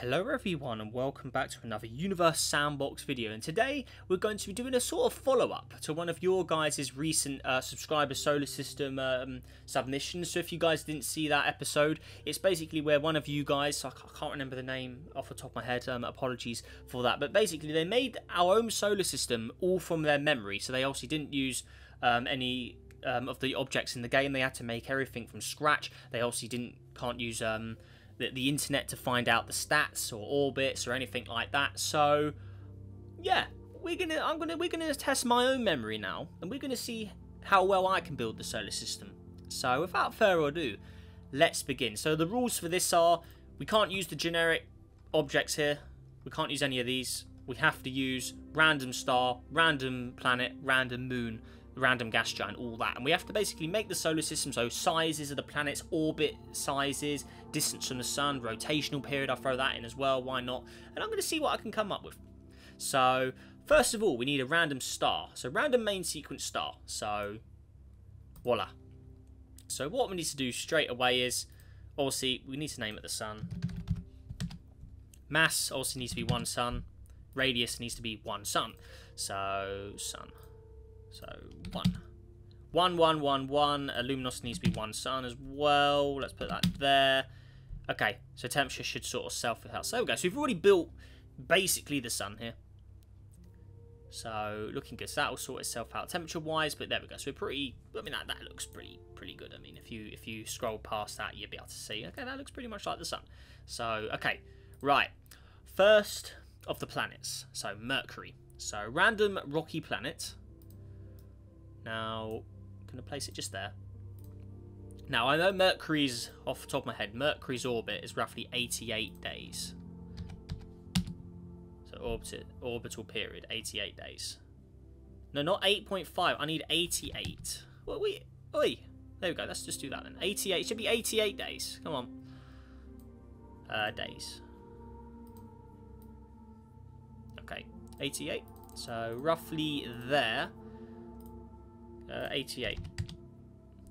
Hello everyone and welcome back to another Universe Sandbox video, and today we're going to be doing a sort of follow-up to one of your guys' recent subscriber solar system submissions. So if you guys didn't see that episode, it's basically where one of you guys, I can't remember the name off the top of my head, apologies for that, but basically they made our own solar system all from their memory, so they obviously didn't use any of the objects in the game. They had to make everything from scratch. They obviously can't use the internet to find out the stats or orbits or anything like that. So yeah, we're gonna test my own memory now, and we're gonna see how well I can build the solar system. So without further ado, let's begin. So the rules for this are: we can't use the generic objects here. We can't use any of these. We have to use random star, random planet, random moon, random gas giant, all that, and we have to basically make the solar system, so sizes of the planets, orbit sizes, distance from the sun, rotational period, I'll throw that in as well, why not, and I'm going to see what I can come up with. So first of all, we need a random star, so random main sequence star, so voila. So what we need to do straight away is, obviously we need to name it the sun. Mass also needs to be one sun, radius needs to be one sun, so sun. So 1, 1, luminosity needs to be one sun as well. Let's put that there. Okay, so temperature should sort of self-fill out. So there we go. So we've already built basically the sun here. So looking good. So that will sort itself out temperature-wise. But there we go. So we're pretty. I mean, that looks pretty good. I mean, if you scroll past that, you'll be able to see. Okay, that looks pretty much like the sun. So okay, right. First of the planets. So Mercury. So random rocky planet. Now, I'm going to place it just there. Now, I know Mercury's, off the top of my head, Mercury's orbit is roughly 88 days. So, orbital period, 88 days. No, not 8.5. I need 88. Well, oi, there we go. Let's just do that then. 88. It should be 88 days. Come on. Days. Okay, 88. So, roughly there. 88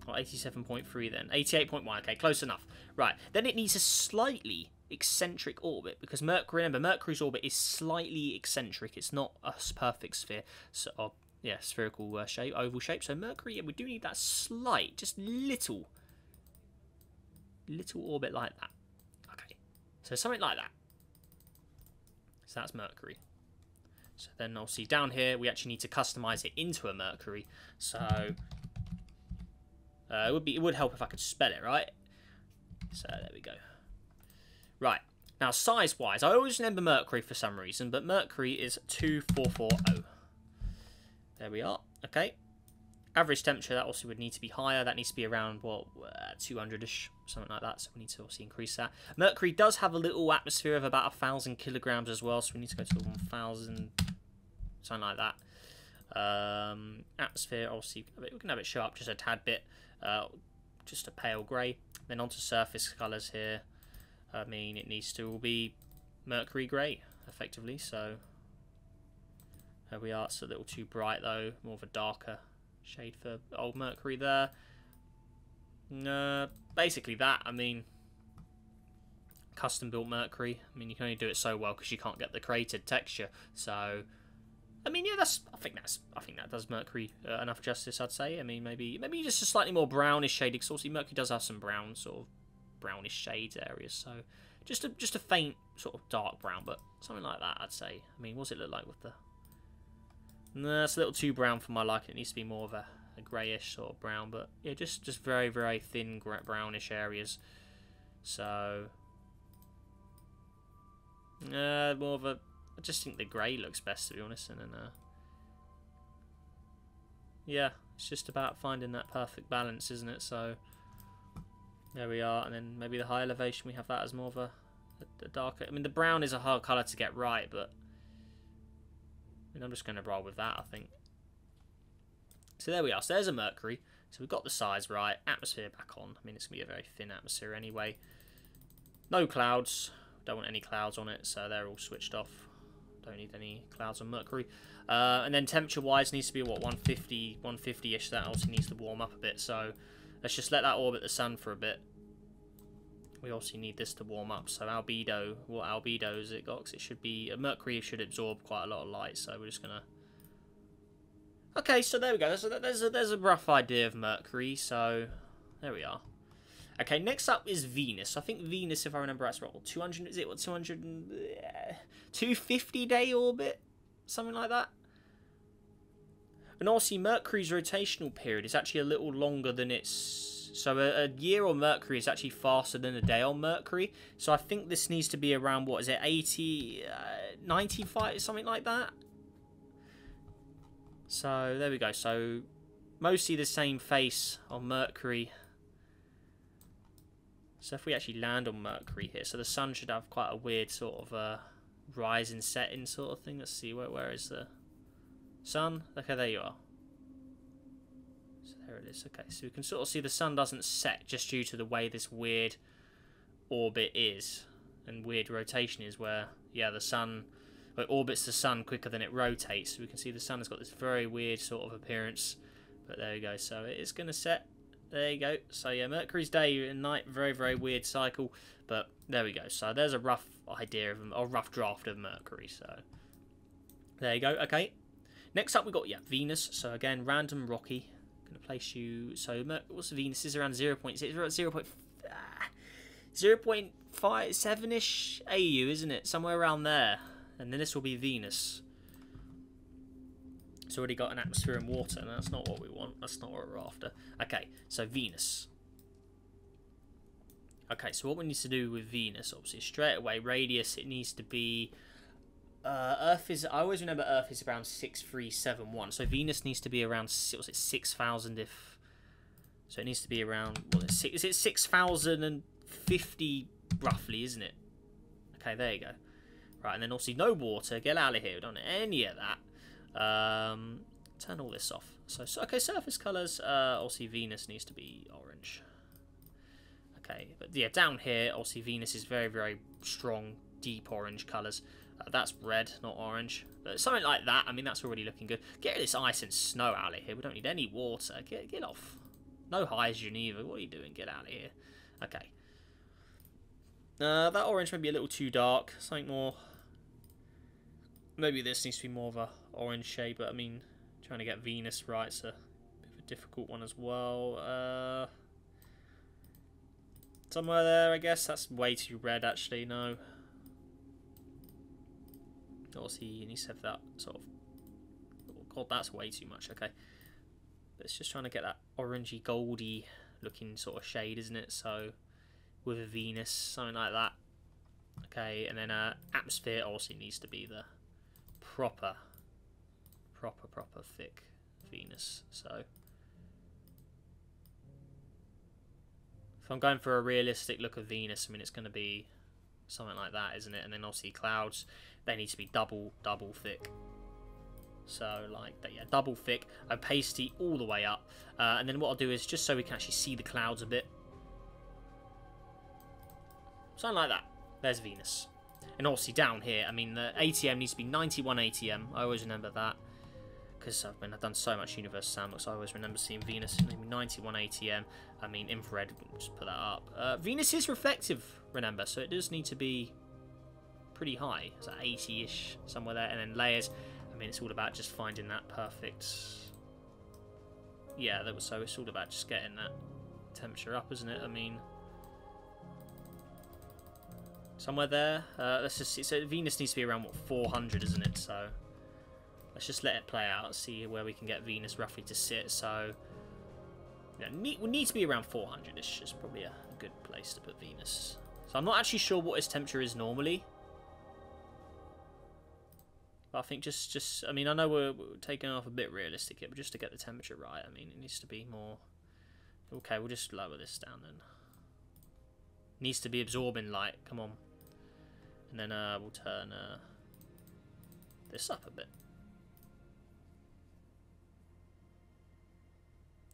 or 87.3 then 88.1. okay, close enough. Right, then it needs a slightly eccentric orbit, because Mercury, remember, Mercury's orbit is slightly eccentric. It's not a perfect sphere, so yeah, spherical shape, oval shape. So Mercury, yeah, we do need that slight, just little orbit like that. Okay, so something like that. So that's Mercury. So then obviously down here we actually need to customize it into a Mercury. So it would help if I could spell it right. So there we go. Right, now size wise, I always remember Mercury for some reason, but Mercury is 2440. There we are. Okay. Average temperature, that also would need to be higher. That needs to be around, what, 200-ish, something like that. So we need to obviously increase that. Mercury does have a little atmosphere of about 1,000 kilograms as well. So we need to go to 1,000, something like that. Atmosphere, obviously, we can have it show up just a tad bit. Just a pale grey. Then onto surface colours here. I mean, it needs to all be Mercury grey, effectively. So there we are. It's a little too bright, though. More of a darker shade for old Mercury there. Basically that. I mean, custom built Mercury. I mean, you can only do it so well because you can't get the created texture. So, I mean, yeah, I think that does Mercury enough justice, I'd say. I mean, maybe just a slightly more brownish shade, because obviously Mercury does have some brown, sort of brownish shades areas. So just a faint sort of dark brown, but something like that, I'd say. I mean, what's it look like with the? No, it's a little too brown for my liking. It needs to be more of a greyish sort of brown, but yeah, just very, very thin brownish areas. So more of a, I just think the grey looks best, to be honest, and then yeah, it's just about finding that perfect balance, isn't it? So there we are, and then maybe the high elevation we have that as more of a darker. I mean, the brown is a hard colour to get right, but I mean, I'm just going to roll with that, I think. So there we are. So there's a Mercury. So we've got the size right. Atmosphere back on. I mean, it's going to be a very thin atmosphere anyway. No clouds. Don't want any clouds on it, so they're all switched off. Don't need any clouds on Mercury. And then temperature-wise, needs to be, what, 150, 150-ish. That also needs to warm up a bit. So let's just let that orbit the sun for a bit. we also need this to warm up. So albedo, what albedo has it got? 'Cause it should be, Mercury should absorb quite a lot of light, so we're just gonna... Okay, so there we go. There's a rough idea of Mercury, so there we are. Okay, next up is Venus. I think Venus, if I remember right, is what, 200, is it what, 250 day orbit? Something like that. And also Mercury's rotational period is actually a little longer than its... So a year on Mercury is actually faster than a day on Mercury. So I think this needs to be around, what is it, 80, 95, something like that. So there we go. So mostly the same face on Mercury. So if we actually land on Mercury here, so the sun should have quite a weird sort of rise and setting sort of thing. Let's see, where is the sun? Okay, there you are. So there it is. Okay, so we can sort of see the sun doesn't set just due to the way this weird orbit is and weird rotation is, where, yeah, the sun, it orbits the sun quicker than it rotates. So we can see the sun has got this very weird sort of appearance. But there you go. So it is going to set. There you go. So yeah, Mercury's day and night, very, very weird cycle. But there we go. So there's a rough idea of, or rough draft of Mercury. So there you go. Okay. Next up we got, yeah, Venus. So again, random rocky. Gonna place you. So what's Venus? Is around 0.57ish AU, isn't it? Somewhere around there. And then this will be Venus. It's already got an atmosphere and water, and that's not what we want. That's not what we're after. Okay, so Venus. Okay, so what we need to do with Venus, obviously, straight away, radius, it needs to be... Earth is... I always remember Earth is around 6371. So Venus needs to be around, what's it, 6,000 if... So it needs to be around... What is it 6,050 roughly, isn't it? Okay, there you go. Right, and then obviously no water. Get out of here. We don't want any of that. Turn all this off. So okay, surface colours. Obviously Venus needs to be orange. Okay, but yeah, down here, obviously Venus is very, very strong, deep orange colours. That's red, not orange. But something like that. I mean, that's already looking good. Get rid of this ice and snow out of here. We don't need any water. Get off. No hydrogen either. What are you doing? Get out of here. Okay. That orange may be a little too dark. Something more... Maybe this needs to be more of a orange shade, but I mean, trying to get Venus right is a bit of a difficult one as well. Somewhere there, I guess. That's way too red, actually. No. Obviously, you need to have that sort of... Oh, God, that's way too much. Okay. But it's just trying to get that orangey, goldy looking sort of shade, isn't it? So, with a Venus, something like that. Okay, and then atmosphere obviously needs to be the... proper thick Venus. So if I'm going for a realistic look of Venus, I mean, it's going to be something like that, isn't it? And then obviously clouds, they need to be double thick. So like that, yeah, double thick, opacity all the way up. And then what I'll do is, just so we can actually see the clouds a bit, something like that. There's Venus. And obviously down here, I mean, the ATM needs to be 91 ATM. I always remember that. Because I've done so much Universe Sandbox, I always remember seeing Venus. 91 ATM. I mean, infrared, just put that up. Venus is reflective, remember, so it does need to be pretty high. It's like 80-ish, somewhere there. And then layers, I mean, it's all about just finding that perfect... Yeah, so it's all about just getting that temperature up, isn't it? I mean... Somewhere there. Let's just see. So Venus needs to be around, what, 400, isn't it? So let's just let it play out. See where we can get Venus roughly to sit. So yeah, we need to be around 400. It's just probably a good place to put Venus. So I'm not actually sure what its temperature is normally. But I think just I mean, I know we're taking off a bit realistic here, but just to get the temperature right, I mean, it needs to be more... Okay, we'll just lower this down then. Needs to be absorbing light. Come on. And then we'll turn this up a bit.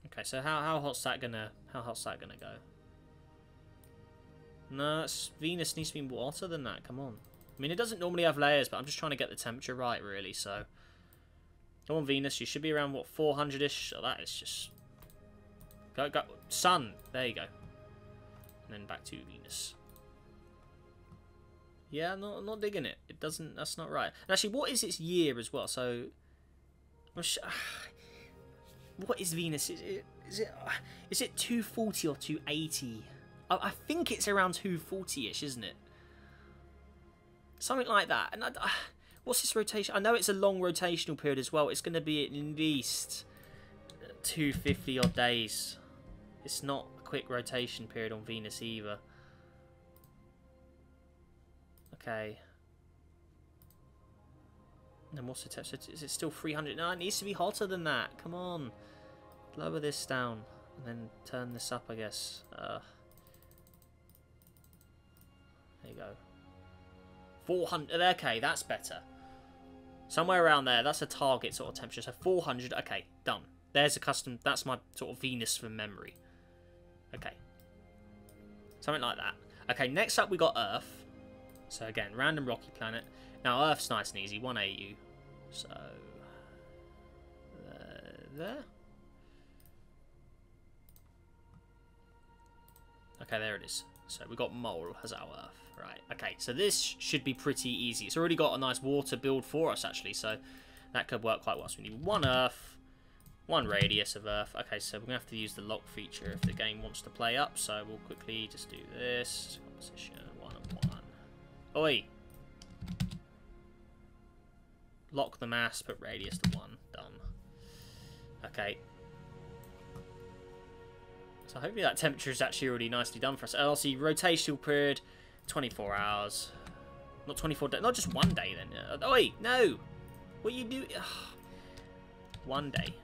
Okay, so how hot's that gonna go? No, Venus needs to be hotter than that. Come on. I mean, it doesn't normally have layers, but I'm just trying to get the temperature right, really. So, come on, Venus. You should be around, what, 400-ish? So that is just... Go. Sun. There you go. And then back to Venus. Yeah, I'm not digging it. It doesn't. That's not right. And actually, what is its year as well? So, what is Venus? Is it 240 or 280? I think it's around 240-ish, isn't it? Something like that. And what's this rotation? I know it's a long rotational period as well. It's going to be at least 250 odd days. It's not a quick rotation period on Venus either. Okay. And then what's the temperature? Is it still 300? No, it needs to be hotter than that. Come on. Lower this down. And then turn this up, I guess. There you go. 400. Okay, that's better. Somewhere around there. That's a target sort of temperature. So 400. Okay, done. There's a custom. That's my sort of Venus from memory. Okay. Something like that. Okay, next up we got Earth. So again, random rocky planet. Now Earth's nice and easy, 1 AU. So there. Okay, there it is. So we got Mole as our Earth. Right. Okay, so this should be pretty easy. It's already got a nice water build for us actually, so that could work quite well. So we need 1 Earth, 1 radius of Earth. Okay, so we're gonna have to use the lock feature if the game wants to play up. So we'll quickly just do this. Composition 1 and 1. Oi! Lock the mass, put radius to 1. Done. Okay. So hopefully that temperature is actually already nicely done for us. Also, rotational period, 24 hours. Not 24 days, not just 1 day then. Oi! No! What are you doing? 1 day.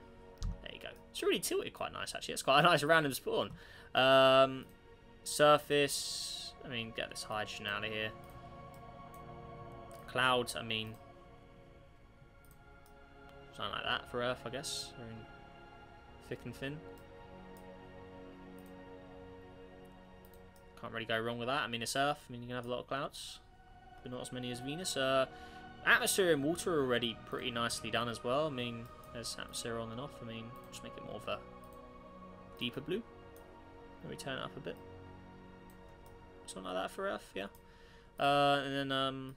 There you go. It's really tilted quite nice actually. It's quite a nice random spawn. Surface. I mean, get this hydrogen out of here. Clouds, I mean, something like that for Earth, I guess. They're in thick and thin. Can't really go wrong with that. I mean, it's Earth. I mean, you can have a lot of clouds, but not as many as Venus. Atmosphere and water are already pretty nicely done as well. I mean, there's atmosphere on and off. I mean, just make it more of a deeper blue. Maybe turn it up a bit. Something like that for Earth, yeah. And then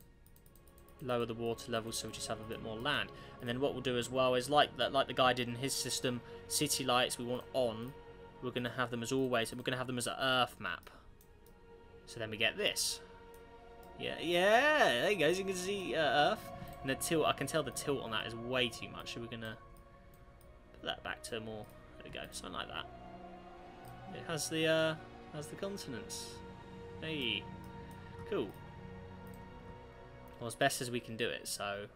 lower the water level so we just have a bit more land. And then what we'll do as well is like the guy did in his system, city lights we want on, we're going to have them as always, and we're going to have them as an Earth map. So then we get this. Yeah, there you go. As you can see, Earth. And the tilt, I can tell the tilt on that is way too much, so we're going to put that back to more, there we go, something like that. It has the continents. Hey, cool. Well, as best as we can do it, so...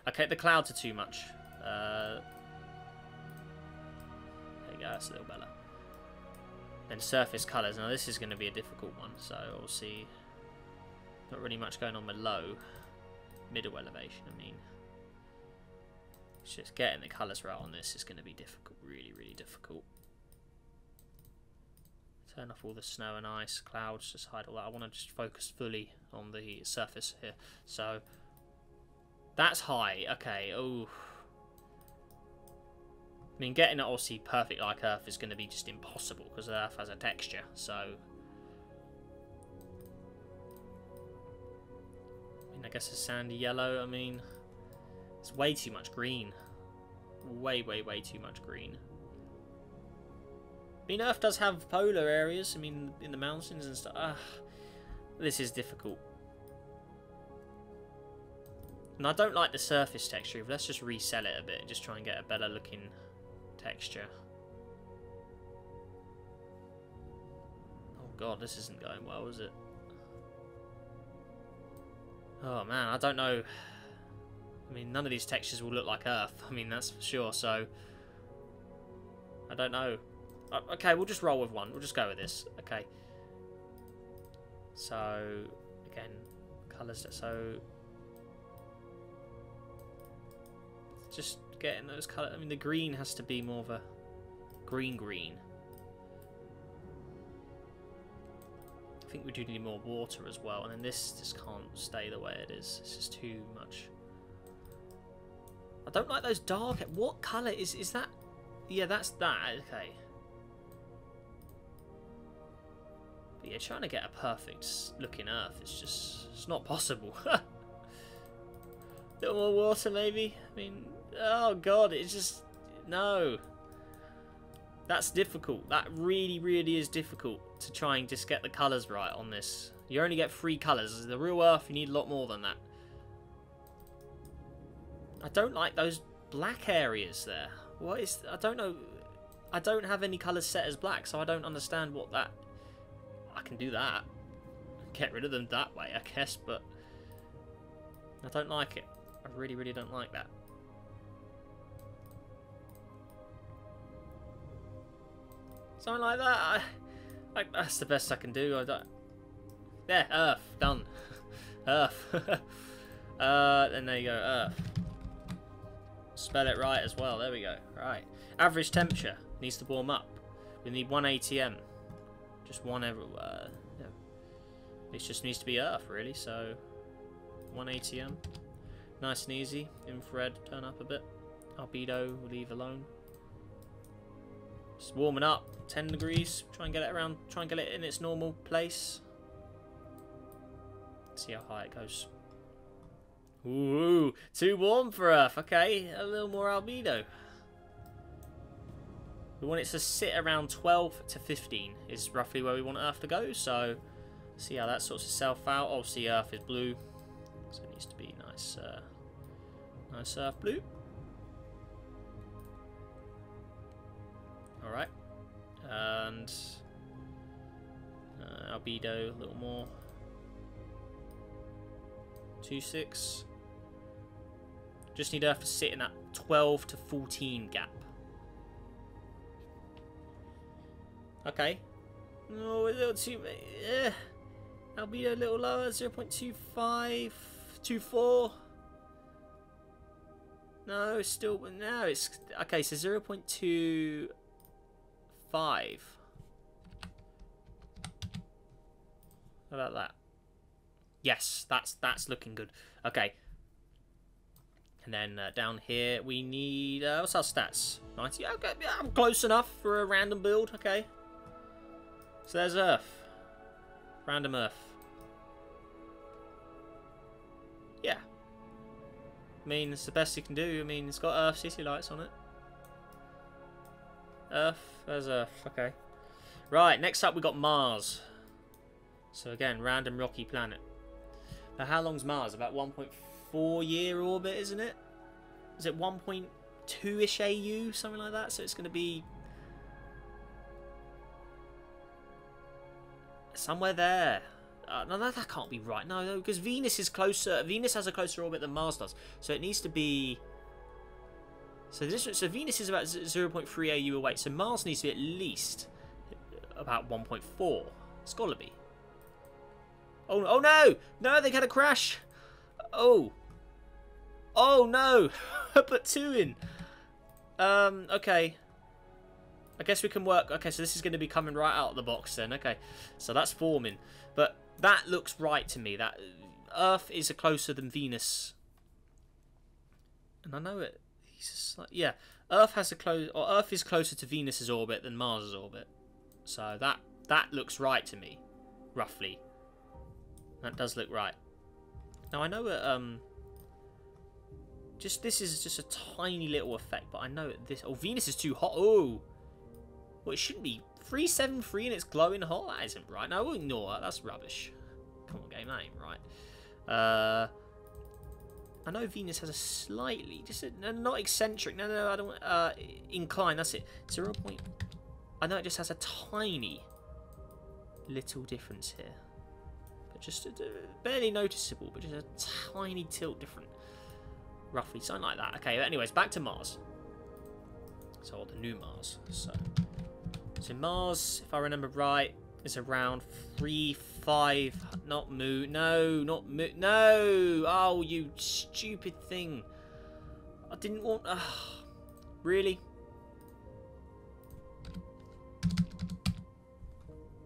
Okay, the clouds are too much. There you go, that's a little better. Then surface colours. Now this is going to be a difficult one, so we'll see. Not really much going on below. Middle elevation, I mean. It's just getting the colours right on this is going to be difficult, really, really difficult. Turn off all the snow and ice, clouds, just hide all that. I want to just focus fully on the surface here. So, that's high. Okay, oh. I mean, getting it obviously perfect like Earth is going to be just impossible because Earth has a texture, so... I mean, I guess a sandy yellow, I mean... It's way too much green. Way, way, way too much green. I mean, Earth does have polar areas, I mean, in the mountains and stuff. This is difficult. And I don't like the surface texture. Let's just resell it a bit and just try and get a better looking texture. Oh god, this isn't going well, is it? Oh man, I don't know. I mean, none of these textures will look like Earth. I mean, that's for sure, so... I don't know. Okay, we'll just roll with one. We'll just go with this. Okay. So, again, colours. So, just getting those colours. I mean, the green has to be more of a green. I think we do need more water as well. And then this just can't stay the way it is. It's just too much. I don't like those dark... What colour is that? Yeah, that's that. Okay. But yeah, trying to get a perfect looking Earth is just, it's not possible. Little more water maybe? I mean, oh god, it's just, no. That's difficult. That really, really is difficult to try and just get the colours right on this. You only get 3 colours. The real Earth, you need a lot more than that. I don't like those black areas there. What is... I don't know. I don't have any colours set as black, so I don't understand what that... I can do that. Get rid of them that way, I guess, but... I don't like it. I really, really don't like that. Something like that. That's the best I can do. I don't... There, Earth. Done. Earth. Then there you go, Earth. Spell it right as well. There we go. Right. Average temperature needs to warm up. We need 1 ATM. Just one everywhere. Yeah. It just needs to be Earth, really. So 1 ATM. Nice and easy. Infrared, turn up a bit. Albedo, we'll leave alone. Just warming up. 10 degrees. Try and get it around. Try and get it in its normal place. See how high it goes. Ooh, too warm for Earth. Okay, a little more albedo. We want it to sit around 12 to 15 is roughly where we want Earth to go. So, see how that sorts itself out. Obviously, Earth is blue, so it needs to be nice, nice Earth blue. All right, and albedo a little more. 2.6. Just need Earth to sit in that 12 to 14 gap. Okay. No, a little too... albedo a little lower, 0.25, 24. No, it's still... No, it's... Okay, so 0.25. How about that? Yes, that's looking good. Okay. And then down here we need... what's our stats? 90? Okay, yeah, I'm close enough for a random build. Okay. So there's Earth. Random Earth. Yeah. I mean, it's the best you can do. I mean, it's got Earth city lights on it. Earth. There's Earth. Okay. Right, next up we got Mars. So again, random rocky planet. Now, how long's Mars? About 1.4 year orbit, isn't it? Is it 1.2-ish AU? Something like that? So it's going to be... somewhere there. No, that can't be right. No, because Venus is closer. Venus has a closer orbit than Mars does. So it needs to be... So Venus is about 0.3 AU away. So Mars needs to be at least about 1.4. It's got to be. Oh no! No, they had a crash! Oh. Oh no! I put 2 in. Okay. I guess we can work... Okay, so this is going to be coming right out of the box then. Okay, so that's forming. But that looks right to me. That Earth is closer than Venus. And I know it... yeah, Earth has a close... Or Earth is closer to Venus's orbit than Mars's orbit. So that looks right to me. Roughly. That does look right. Now I know that this is just a tiny little effect, but I know that this... Oh, Venus is too hot. Oh! Well, it shouldn't be 373 and it's glowing hot. That isn't right. No, we'll ignore that. That's rubbish. Come on, game, that ain't right. I know Venus has a slightly... not eccentric. No, I don't... incline, that's it. 0. I know it just has a tiny little difference here. Just barely noticeable, but just a tiny tilt different. Roughly, something like that. Okay, but anyways, back to Mars. So, the new Mars. So Mars, if I remember right, is around 3.5... Not Moon. No, not Moon. No! Oh, you stupid thing. I didn't want... really?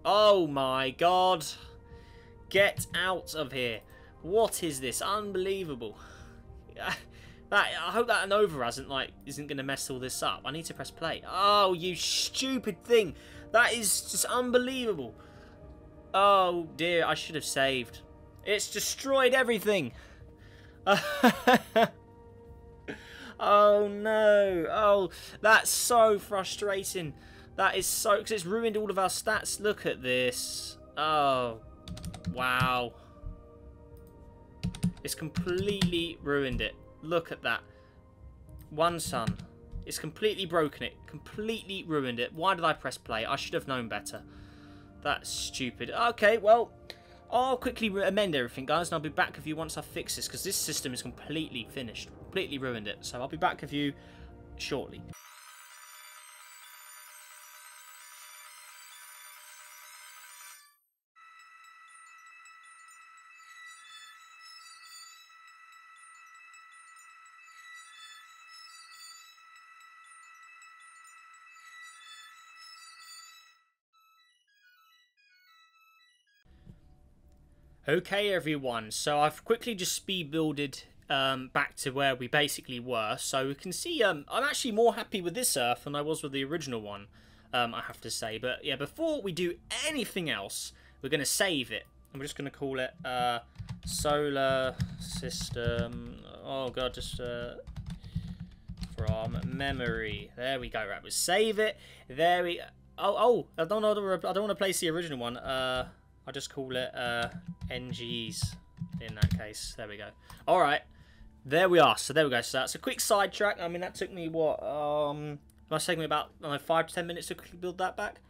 Oh my god. Get out of here. What is this? Unbelievable. I hope that Nova isn't going to mess all this up. I need to press play. Oh, you stupid thing. That is just unbelievable. Oh dear, I should have saved. It's destroyed everything. Oh no. Oh, that's so frustrating. That is so, because it's ruined all of our stats. Look at this. Oh, wow. It's completely ruined it. Look at that. One sun. It's completely broken it. Completely ruined it. Why did I press play? I should have known better. That's stupid. Okay, well, I'll quickly amend everything, guys, and I'll be back with you once I fix this, because this system is completely finished. Completely ruined it. So I'll be back with you shortly. Okay, everyone, so I've quickly just speed builded back to where we basically were. So we can see I'm actually more happy with this Earth than I was with the original one, I have to say. But yeah, before we do anything else, we're going to save it. And we're just going to call it Solar System. Oh, God, just from memory. There we go. Right, we'll save it. There we... Oh, I don't want to place the original one. I'll just call it NGs in that case. There we go. All right. There we are. So there we go. So that's a quick sidetrack. I mean, that took me, what, must take me about 5 to 10 minutes to quickly build that back.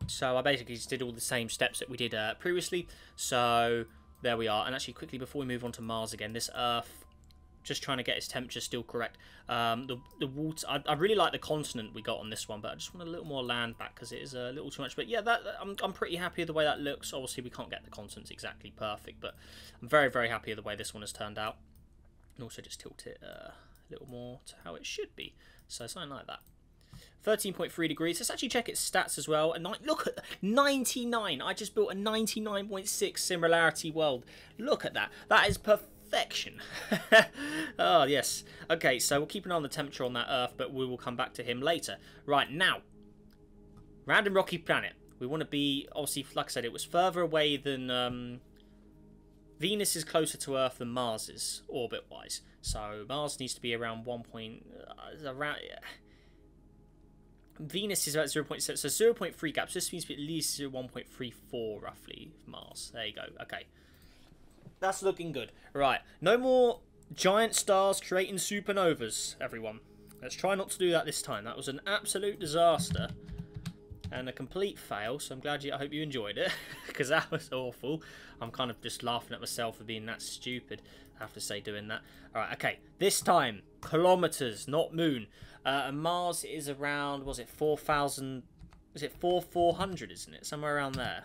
So I basically just did all the same steps that we did previously. So there we are. And actually, quickly, before we move on to Mars again, this Earth, just trying to get its temperature still correct. The water, I really like the continent we got on this one, but I just want a little more land back because it is a little too much. But yeah, I'm pretty happy with the way that looks. Obviously, we can't get the continents exactly perfect, but I'm very, very happy with the way this one has turned out. And also just tilt it a little more to how it should be. So something like that. 13.3 degrees. Let's actually check its stats as well. And look at 99. I just built a 99.6 similarity world. Look at that. That is perfection. Oh, yes. Okay, so we'll keep an eye on the temperature on that Earth, but we will come back to him later. Right, now. Random rocky planet. We want to be, obviously, like I said, it was further away than... Venus is closer to Earth than Mars is, orbit-wise. So Mars needs to be around 1 point... Venus is about 0.7, so 0.3 gaps. This means at least 1.34 roughly Mars. There you go. Okay. That's looking good. Right. No more giant stars creating supernovas, everyone. Let's try not to do that this time. That was an absolute disaster and a complete fail, so I'm glad I hope you enjoyed it, because that was awful. I'm kind of just laughing at myself for being that stupid, I have to say, doing that. Alright, okay. This time, kilometers, not moon. And Mars is around, was it 4,000? Is it 4,400, isn't it? Somewhere around there.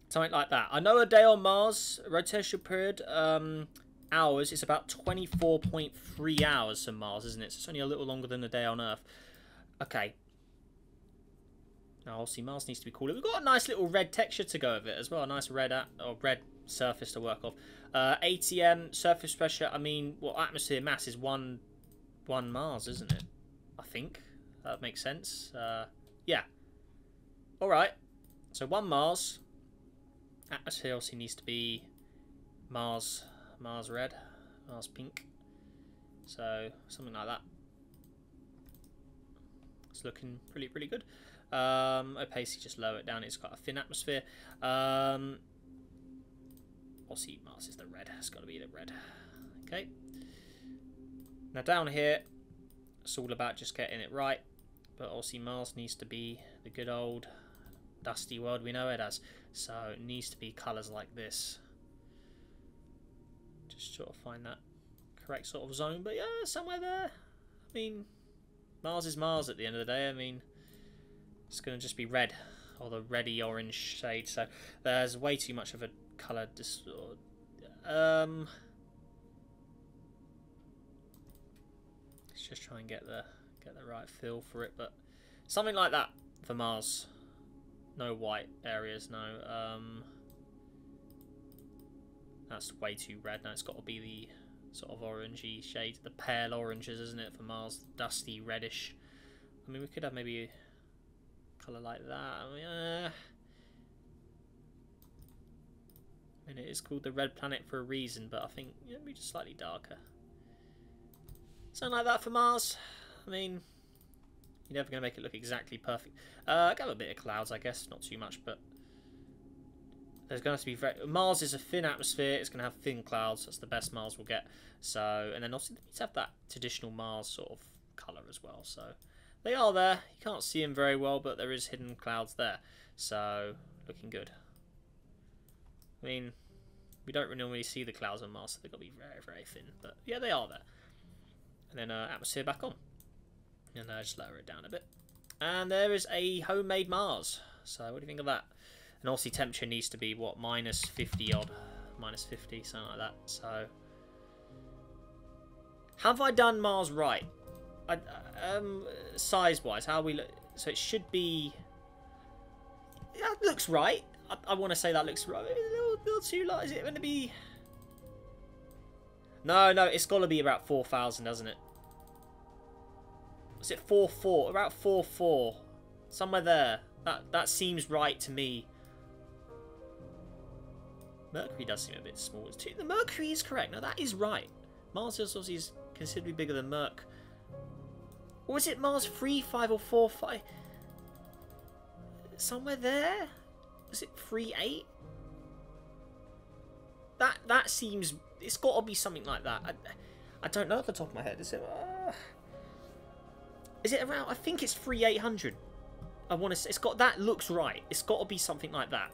Something like that. I know a day on Mars, rotational period, hours, is about 24.3 hours for Mars, isn't it? So it's only a little longer than a day on Earth. Okay. Now, obviously, Mars needs to be cooler. We've got a nice little red texture to go with it as well. A nice red surface to work off. ATM, surface pressure. I mean, well, atmosphere mass is one Mars, isn't it? I think. That makes sense. Yeah. Alright. So 1 Mars. Atmosphere obviously needs to be Mars red. Mars pink. So, something like that. It's looking pretty good. Opacity, just lower it down. It's got a thin atmosphere. Obviously, Mars is the red. It's got to be the red. Okay. Now down here, it's all about just getting it right. But obviously, Mars needs to be the good old dusty world we know it as. So it needs to be colours like this. Just sort of find that correct sort of zone. But yeah, somewhere there. I mean, Mars is Mars at the end of the day. I mean, it's going to just be red, or the reddy orange shade. So there's way too much of a colour let's just try and get the right feel for it, but something like that for Mars. No white areas, no. That's way too red. Now it's got to be the sort of orangey shade, the pale oranges, isn't it, for Mars? Dusty reddish. I mean, we could have maybe a colour like that. I mean, it is called the red planet for a reason, but I think maybe just slightly darker. Something like that for Mars. I mean, you're never going to make it look exactly perfect. Got a bit of clouds, I guess, not too much, but there's going to be Mars is a thin atmosphere. It's going to have thin clouds. That's the best Mars will get. So, and then also they need to have that traditional Mars sort of colour as well. So they are there. You can't see them very well, but there is hidden clouds there. So looking good. I mean, we don't normally see the clouds on Mars, so they've got to be very, very thin. But yeah, they are there. And then atmosphere back on. And just lower it down a bit. And there is a homemade Mars. So what do you think of that? And obviously temperature needs to be, what, minus 50 odd. Minus 50, something like that. So, have I done Mars right? Size-wise, how we look... So it should be... That looks right. I want to say that looks right. A little too light. Is it going to be... No, it's got to be about 4,000, doesn't it? Is it 4,400? About 4,400. Somewhere there. That seems right to me. Mercury does seem a bit small. The Mercury is correct. No, that is right. Mars is obviously considerably bigger than Merc. Or is it Mars 3,500 or 4,500? Somewhere there? Is it 3,800? That seems... It's got to be something like that. I don't know off the top of my head. Is it around... I think it's 3,800. I want to say... It's got... That looks right. It's got to be something like that.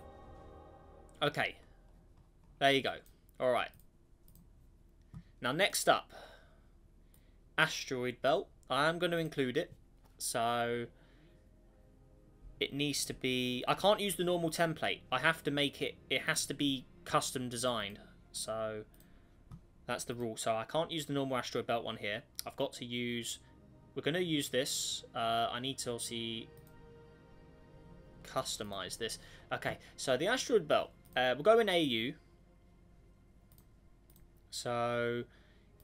Okay. There you go. Alright. Now, next up. Asteroid Belt. I am going to include it. So... It needs to be... I can't use the normal template. I have to make it... It has to be custom designed. So... That's the rule. So I can't use the normal Asteroid Belt one here. I've got to use... We're going to use this. I need to obviously customize this. Okay, so the Asteroid Belt. We'll go in AU. So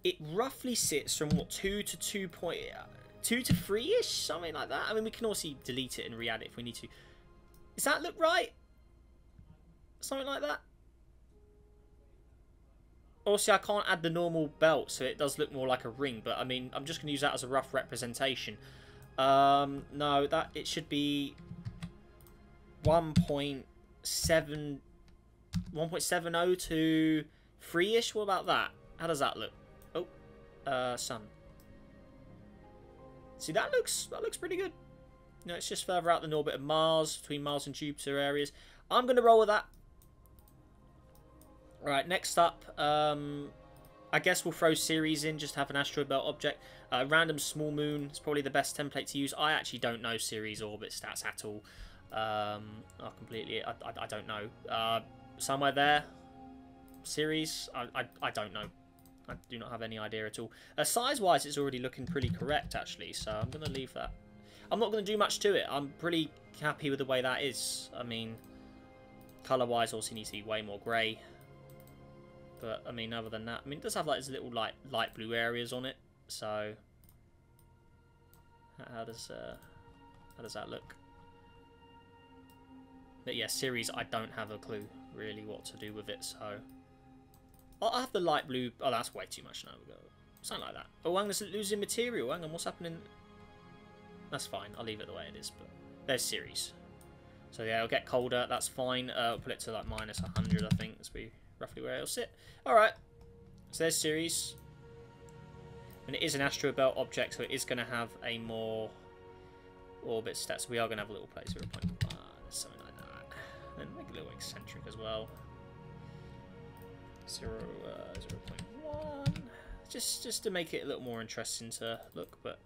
it roughly sits from what, 2 to 2 to 3-ish, something like that. I mean, we can also delete it and re-add it if we need to. Does that look right? Something like that. Obviously, I can't add the normal belt, so it does look more like a ring. But I mean, I'm just going to use that as a rough representation. No, that it should be 1.70 to 3-ish. What about that? How does that look? Oh, sun. See, that looks pretty good. You know, it's just further out than orbit of Mars, between Mars and Jupiter areas. I'm going to roll with that. Alright, next up, I guess we'll throw Ceres in, just have an asteroid belt object. Random small moon is probably the best template to use. I actually don't know Ceres orbit stats at all. I don't know. Somewhere there, Ceres, I don't know. I do not have any idea at all. Size-wise, it's already looking pretty correct, actually, so I'm going to leave that. I'm not going to do much to it. I'm pretty happy with the way that is. I mean, colour-wise, also needs to be way more grey. But, I mean, other than that, I mean, it does have, like, these little light blue areas on it, so... How does that look? But, yeah, Ceres, I don't have a clue, really, what to do with it, so... I'll have the light blue... Oh, that's way too much now. We go something like that. Oh, hang on, it's losing material. Hang on, what's happening? That's fine. I'll leave it the way it is, but... There's Ceres. So, yeah, it'll get colder. That's fine. I'll put it to, like, minus 100, I think. That's be roughly where it'll sit. Alright. So, there's Ceres. And it is an asteroid belt object, so it is going to have a more orbit stats. So we are going to have a little place, 0.1, something like that. And then make it a little eccentric as well. 0.1. Just to make it a little more interesting to look, but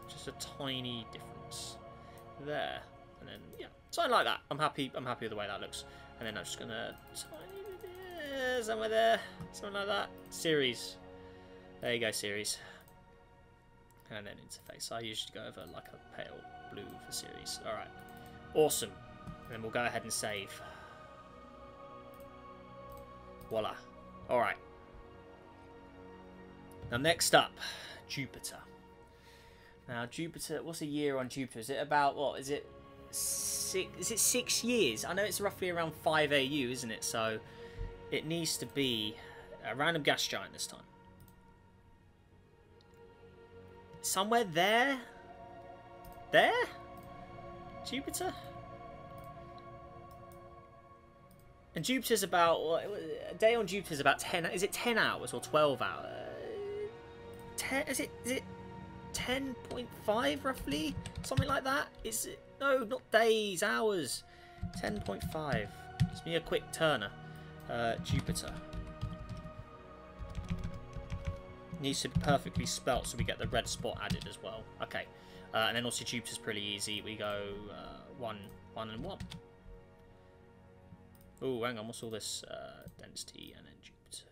just a tiny difference there. And then yeah, something like that. I'm happy with the way that looks. And then I'm just gonna somewhere there, something like that. Ceres. There you go, Ceres. And then interface. I usually go over like a pale blue for Ceres. Alright. Awesome. And then we'll go ahead and save. Voila. Alright. Now next up, Jupiter. Now Jupiter, what's a year on Jupiter? Is it about, what, is it 6 years? I know it's roughly around 5 AU, isn't it? So it needs to be a random gas giant this time. Somewhere there? There? Jupiter? And Jupiter's about, a day on Jupiter's about 10, is it 10 hours or 12 hours? 10, is it 10.5 roughly? Something like that? Is it, no, not days, hours. 10.5. Just me a quick turner. Jupiter. Needs to be perfectly spelt so we get the red spot added as well. Okay. And then also Jupiter's pretty easy. We go 1, 1 and 1. Oh, hang on, what's all this? Density and then Jupiter.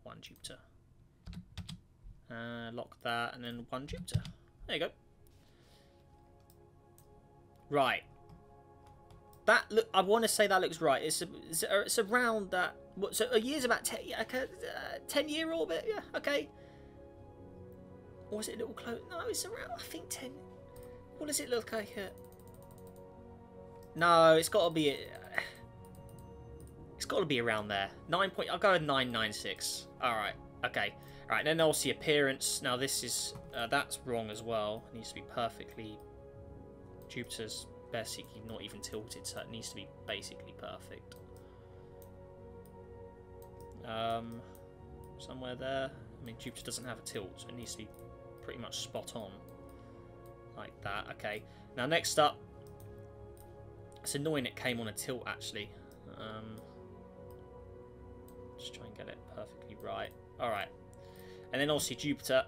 1 Jupiter. Lock that and then 1 Jupiter. There you go. Right. That look. I want to say that looks right. It's around that. What? So a year's about 10. Yeah, okay, 10-year orbit. Yeah. Okay. Or is it a little close? No, it's around. I think 10. What does it look like here? No, it's got to be. It's got to be around there. 9 point. I'll go with 996. All right. Okay. All right. Then obviously appearance. Now this is that's wrong as well. It needs to be perfectly. Jupiter's basically not even tilted, so it needs to be basically perfect. Somewhere there. I mean, Jupiter doesn't have a tilt, so it needs to be pretty much spot on. Like that. Okay. Now next up. It's annoying it came on a tilt, actually. Just try and get it perfectly right. Alright. And then obviously Jupiter.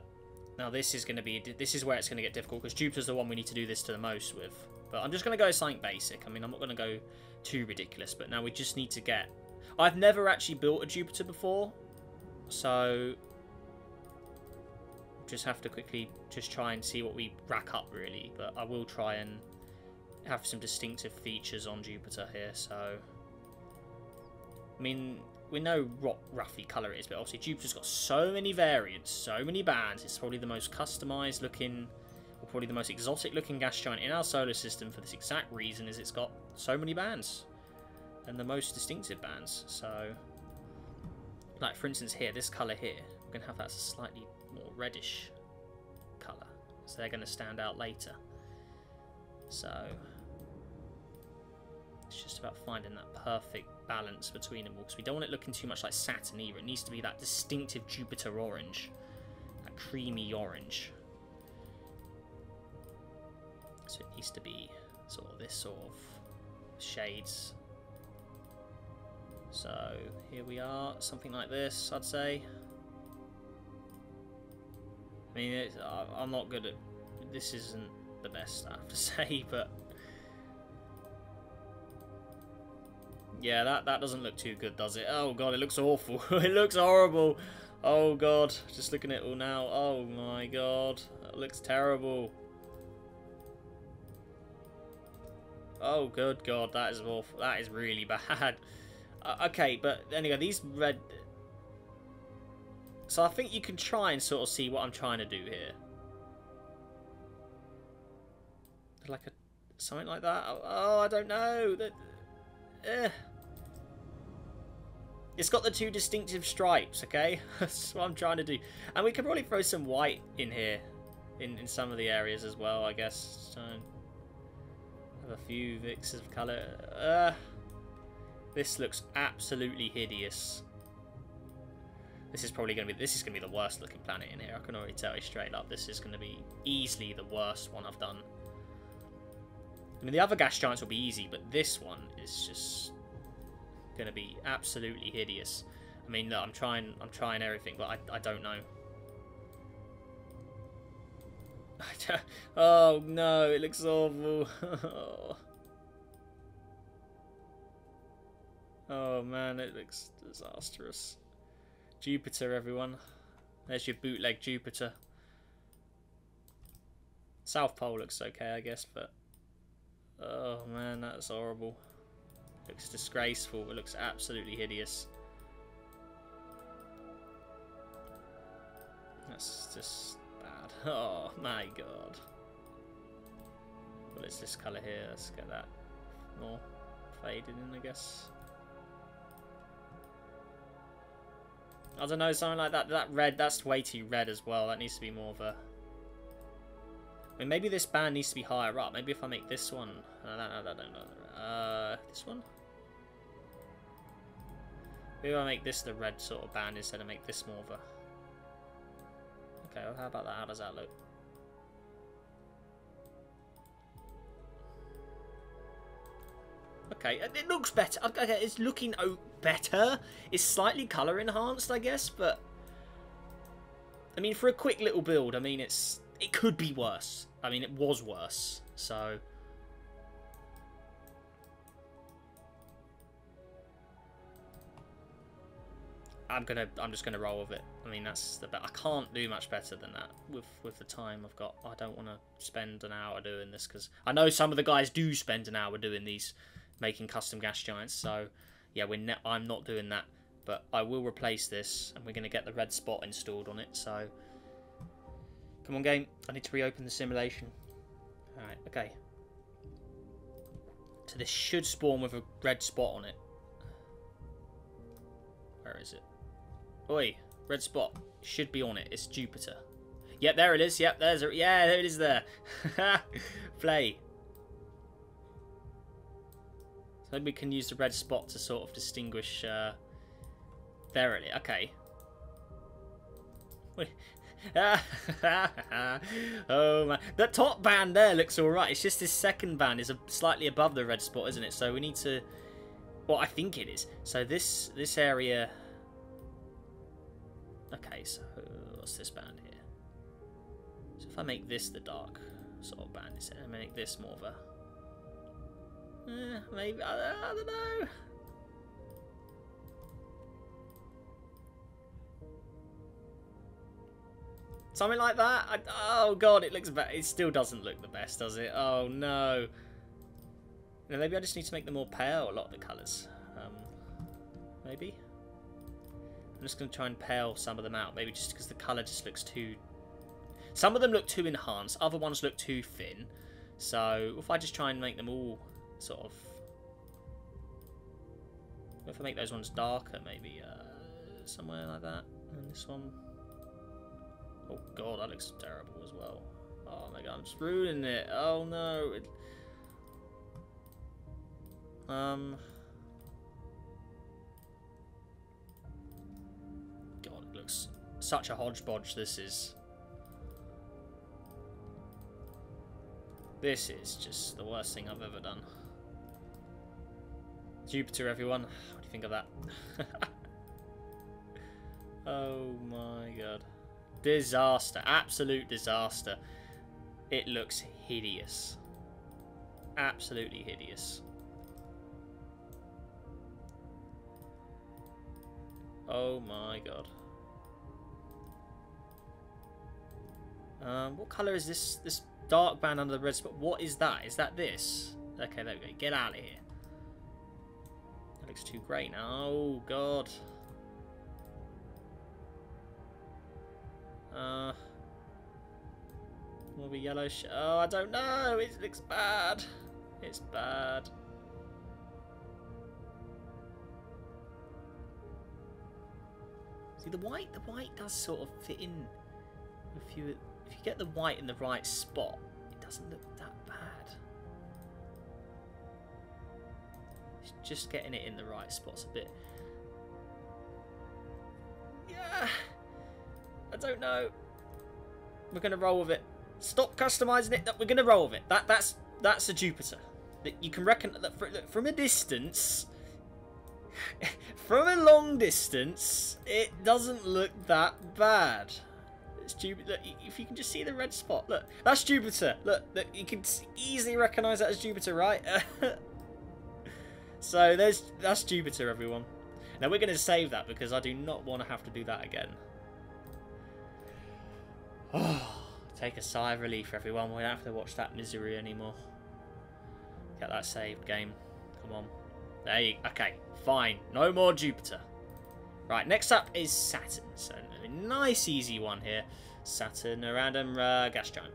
Now this is going to be... This is where it's going to get difficult, because Jupiter's the one we need to do this to the most with. But I'm just going to go something basic. I mean, I'm not going to go too ridiculous, but now we just need to get... I've never actually built a Jupiter before, so... Just have to quickly just try and see what we rack up, really. But I will try and have some distinctive features on Jupiter here, so... I mean, we know what roughly colour it is, but obviously Jupiter's got so many variants, so many bands. It's probably the most customised looking, or probably the most exotic looking gas giant in our solar system for this exact reason, is it's got so many bands. And the most distinctive bands, so... Like, for instance here, this colour here, we're going to have that as a slightly more reddish colour. So they're going to stand out later. So... It's just about finding that perfect balance between them all, because we don't want it looking too much like Saturn either. It needs to be that distinctive Jupiter orange, that creamy orange. So it needs to be sort of this sort of shades. So here we are, something like this, I'd say. I mean, I'm not good at... This isn't the best, I have to say, but... Yeah, that doesn't look too good, does it? Oh god, it looks awful. It looks horrible. Oh god, just looking at it all now. Oh my god, that looks terrible. Oh good god, that is awful. That is really bad. Okay, but anyway, these red... So I think you can try and sort of see what I'm trying to do here. Like a... Something like that? Oh, I don't know. It's got the two distinctive stripes, okay? That's what I'm trying to do. And we could probably throw some white in here. In some of the areas as well, I guess. So have a few mixes of colour. This looks absolutely hideous. This is probably going to be... This is going to be the worst looking planet in here. I can already tell you straight up. This is going to be easily the worst one I've done. I mean, the other gas giants will be easy, but this one is just going to be absolutely hideous. I mean, look, I'm trying everything, but I don't know. Oh no, it looks awful. Oh man, it looks disastrous. Jupiter, everyone. There's your bootleg Jupiter. South Pole looks okay, I guess, but... Oh man, that's horrible. Looks disgraceful. It looks absolutely hideous. That's just Oh my god. What is this colour here? Let's get that more faded in, I guess. I don't know, something like that. That red, that's way too red as well. That needs to be more of a... I mean, maybe this band needs to be higher up. Maybe if I make this one... this one? Maybe I make this the red sort of band instead of make this more of a... Okay, well, how about that? How does that look? Okay, it looks better. Okay, it's looking better. It's slightly colour enhanced, I guess, but... I mean, for a quick little build, I mean, it could be worse. I mean, it was worse, so... I'm just gonna roll with it. I mean, that's the I can't do much better than that with the time I've got. I don't want to spend an hour doing this because I know some of the guys do spend an hour doing these, making custom gas giants. So yeah, I'm not doing that, but I will replace this, and we're gonna get the red spot installed on it. So come on, game. I need to reopen the simulation. All right, okay. So this should spawn with a red spot on it. Where is it? Oi, red spot. Should be on it. It's Jupiter. Yep, there it is. Yep, there's it. Yeah, there it is there. Play. So we can use the red spot to sort of distinguish... there it is. Okay. Oh, man. The top band there looks alright. It's just this second band is slightly above the red spot, isn't it? So we need to... Well, I think it is. So this area... Okay, so what's this band here? So if I make this the dark sort of band, instead I make this more of a... maybe, I don't know. Something like that? Oh god, it looks bad. It still doesn't look the best, does it? Oh no. Now, maybe I just need to make them more pale, a lot of the colours. Maybe? I'm just going to try and pale some of them out, maybe just because the colour just looks too... Some of them look too enhanced, other ones look too thin. So, if I just try and make them all sort of... If I make those ones darker, maybe somewhere like that. And this one... Oh god, that looks terrible as well. Oh my god, I'm just ruining it. Oh no. God, it looks such a hodgepodge. This is just the worst thing I've ever done. Jupiter, everyone. What do you think of that? Oh my god. Disaster. Absolute disaster. It looks hideous. Absolutely hideous. Oh my god. What colour is this dark band under the red spot? What is that? Is that this? Okay, there we go. Get out of here. That looks too grey now. Oh god. More of a yellow oh, I don't know. It looks bad. It's bad. See, the white does sort of fit in. If you get the white in the right spot, it doesn't look that bad. It's just getting it in the right spot's a bit... Yeah, I don't know. We're gonna roll with it. Stop customizing it. We're gonna roll with it. That's a Jupiter. You can reckon that from a distance, from a long distance, it doesn't look that bad. It's Jupiter. Look, if you can just see the red spot, look, that's Jupiter. Look, you can easily recognise that as Jupiter, right? So that's Jupiter, everyone. Now we're gonna save that because I do not want to have to do that again. Oh. Take a sigh of relief, everyone. We don't have to watch that misery anymore. Get that saved, game. Come on. There you go. Okay, fine. No more Jupiter. Right, next up is Saturn. So a nice, easy one here. Saturn, a random gas giant.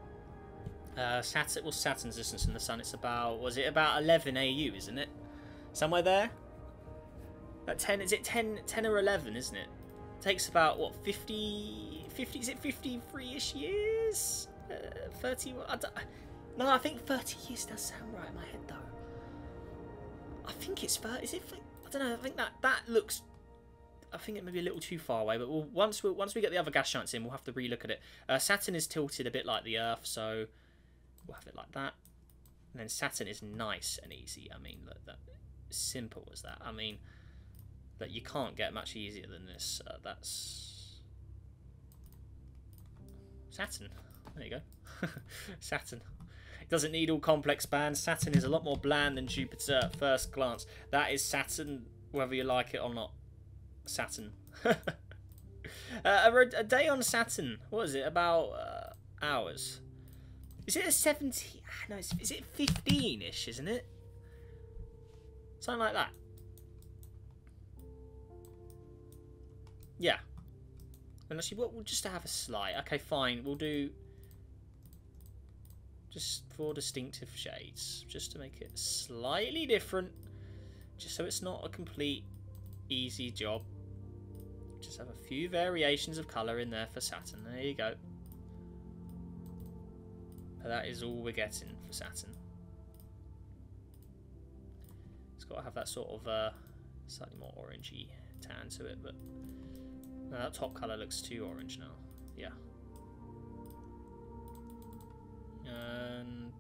Saturn, what's Saturn's distance from the Sun? It's about, was it about 11 AU, isn't it? Somewhere there? At 10, is it 10 or 11, isn't it? It takes about, what, 50, is it 53-ish years? 30, no, I think 30 years does sound right in my head, though. I think it's 30, is it, I don't know, I think that looks, I think it may be a little too far away, but once we get the other gas giants in, we'll have to relook at it. Saturn is tilted a bit like the Earth, so we'll have it like that. And then Saturn is nice and easy. I mean, look, that simple as that. I mean, that you can't get much easier than this. That's Saturn. There you go. Saturn. It doesn't need all complex bands. Saturn is a lot more bland than Jupiter at first glance. That is Saturn, whether you like it or not. Saturn. A day on Saturn. What is it? About hours. Is it a 70? No, is it 15-ish, isn't it? Something like that. Yeah. And actually, we'll just have a slight. Okay, fine. We'll do just 4 distinctive shades, just to make it slightly different, just so it's not a complete easy job. Just have a few variations of colour in there for Saturn. There you go. That is all we're getting for Saturn. It's got to have that sort of slightly more orangey tan to it, but no, that top colour looks too orange now. Yeah. And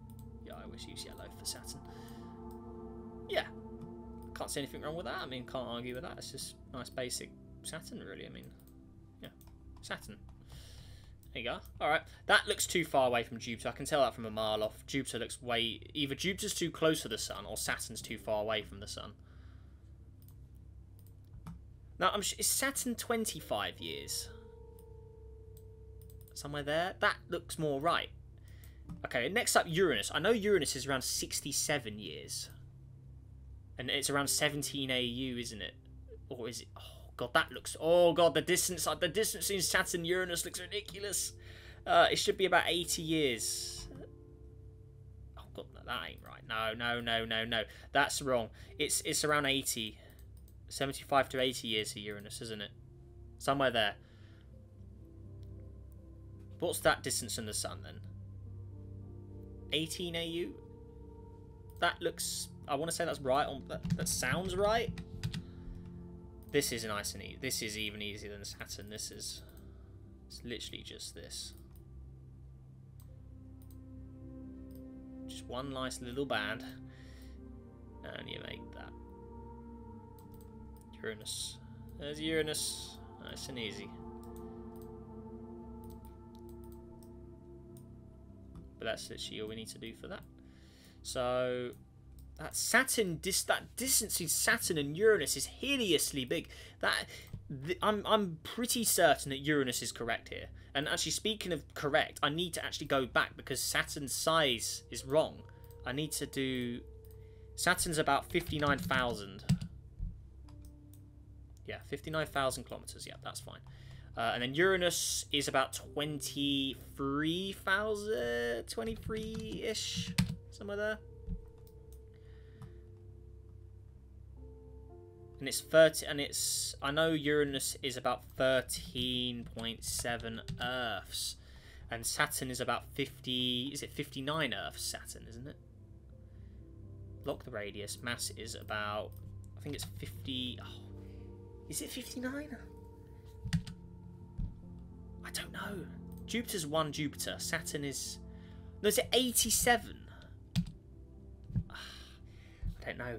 yeah, I always use yellow for Saturn. Yeah. Can't see anything wrong with that. I mean, can't argue with that. It's just nice basic Saturn, really. I mean, yeah, Saturn. There you go. Alright, that looks too far away from Jupiter. I can tell that from a mile off. Jupiter looks way... Either Jupiter's too close to the Sun, or Saturn's too far away from the Sun. Now, is Saturn 25 years? Somewhere there? That looks more right. Okay, next up, Uranus. I know Uranus is around 67 years. And it's around 17 AU, isn't it? Or is it... Oh, God, that looks... Oh, God, the distance between Saturn and Uranus looks ridiculous. It should be about 80 years. Oh, God, no, that ain't right. No. That's wrong. It's around 80. 75 to 80 years for Uranus, isn't it? Somewhere there. What's that distance from the Sun, then? 18 AU? That looks... I want to say that's right. That sounds right. This is nice and easy. This is even easier than Saturn. It's literally just this. Just one nice little band. And you make that. Uranus. There's Uranus. Nice and easy. But that's literally all we need to do for that. So... That Saturn, that distance between Saturn and Uranus is hideously big. I'm pretty certain that Uranus is correct here. And actually, speaking of correct, I need to actually go back because Saturn's size is wrong. I need to do... Saturn's about 59,000. Yeah, 59,000 kilometers. Yeah, that's fine. And then Uranus is about 23,000, 23-ish, somewhere there. And it's 30, and it's... I know Uranus is about 13.7 Earths. And Saturn is about 50... Is it 59 Earths, Saturn, isn't it? Lock the radius. Mass is about... I think it's 50... Oh, is it 59? I don't know. Jupiter's one Jupiter. Saturn is... No, is it 87? I don't know.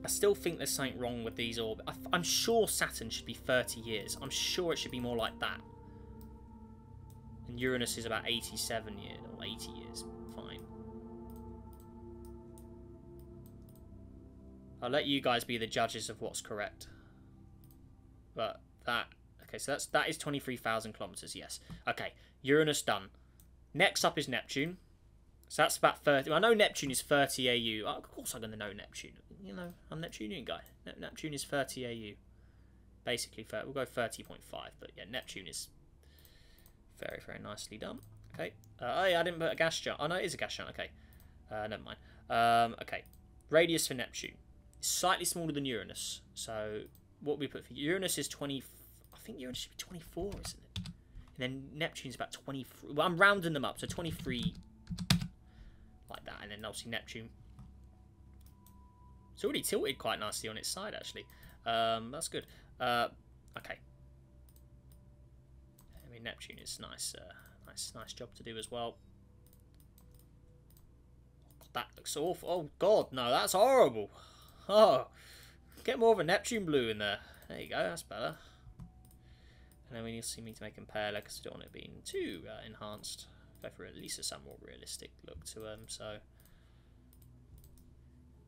I still think there's something wrong with these orbits. I'm sure Saturn should be 30 years. I'm sure it should be more like that. And Uranus is about 87 years, or 80 years. Fine. I'll let you guys be the judges of what's correct. But that... Okay, so that is 23,000 kilometers, yes. Okay, Uranus done. Next up is Neptune. So that's about 30. I know Neptune is 30 AU. Of course I'm going to know Neptune. You know, I'm a Neptunian guy. Neptune is 30 AU. basically, we'll go 30.5. But yeah, Neptune is very, very nicely done. Okay. Oh yeah, I didn't put a gas giant. Oh no, it is a gas giant. Okay. Never mind. Okay. Radius for Neptune. Slightly smaller than Uranus. So what we put for Uranus is 20. I think Uranus should be 24, isn't it? And then Neptune's about 23. Well, I'm rounding them up, so 23 like that. And then obviously Neptune. It's already tilted quite nicely on its side, actually. That's good. Okay. I mean, Neptune is nice. Nice job to do as well. God, that looks awful. Oh God, no, that's horrible. Oh, get more of a Neptune blue in there. There you go. That's better. And then we need to need to make them paler because we don't want it being too enhanced. Go for at least a somewhat realistic look to them. So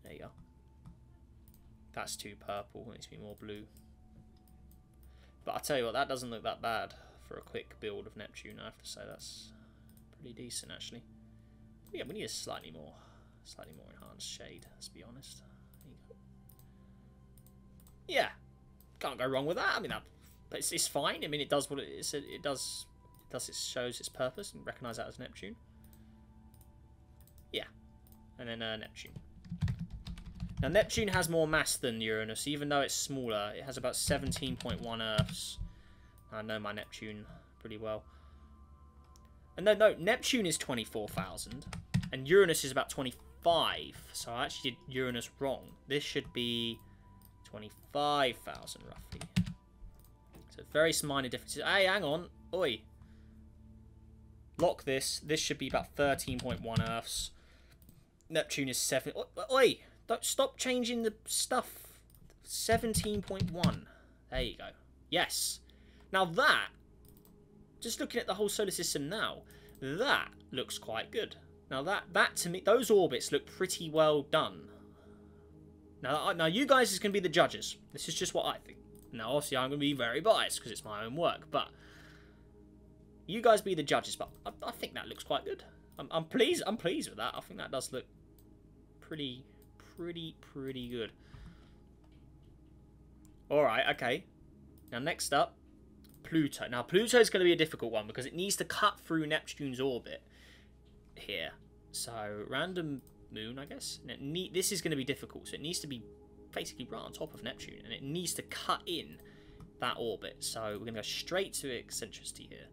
there you go. That's too purple. It needs to be more blue. But I tell you what, that doesn't look that bad for a quick build of Neptune. I have to say that's pretty decent actually. But yeah, we need a slightly more enhanced shade. Let's be honest. There you go. Yeah, can't go wrong with that. I mean, but it's fine. I mean, it does what it is. It shows its purpose and recognise that as Neptune. Yeah, and then Neptune. Now Neptune has more mass than Uranus, even though it's smaller. It has about 17.1 Earths. I know my Neptune pretty well. And no, Neptune is 24,000, and Uranus is about 25. So I actually did Uranus wrong. This should be 25,000 roughly. So very minor differences. Hey, hang on. Oi. Lock this. This should be about 13.1 Earths. Neptune is 7. Oi. Don't stop changing the stuff. 17.1. There you go. Yes. Now that, just looking at the whole solar system now, that looks quite good. Now that to me, those orbits look pretty well done. Now you guys is going to be the judges. This is just what I think. Now obviously I'm going to be very biased because it's my own work, but you guys be the judges. But I think that looks quite good. I'm pleased with that. I think that does look pretty good. All right, okay. Now next up, Pluto. Now Pluto is going to be a difficult one because it needs to cut through Neptune's orbit here. So random moon, I guess. And this is going to be difficult. So it needs to be basically right on top of Neptune, and it needs to cut in that orbit. So we're going to go straight to eccentricity here.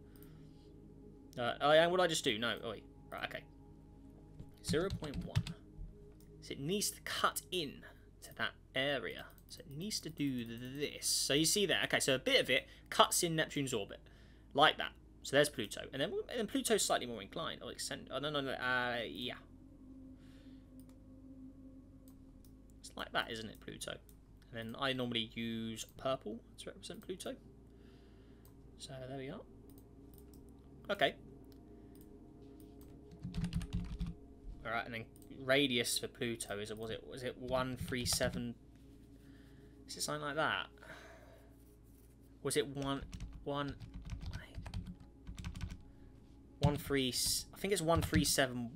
And what did I just do? No, wait. Right, okay. 0.1. So it needs to cut in to that area. So it needs to do this. So you see there. Okay, so a bit of it cuts in Neptune's orbit. Like that. So there's Pluto. And then Pluto's slightly more inclined. Or extend. Oh, no. Yeah. It's like that, isn't it, Pluto? And then I normally use purple to represent Pluto. So there we are. Okay. Alright, and then radius for Pluto is, was it 137? Is it something like that? Was it 1 3? I think it's 137.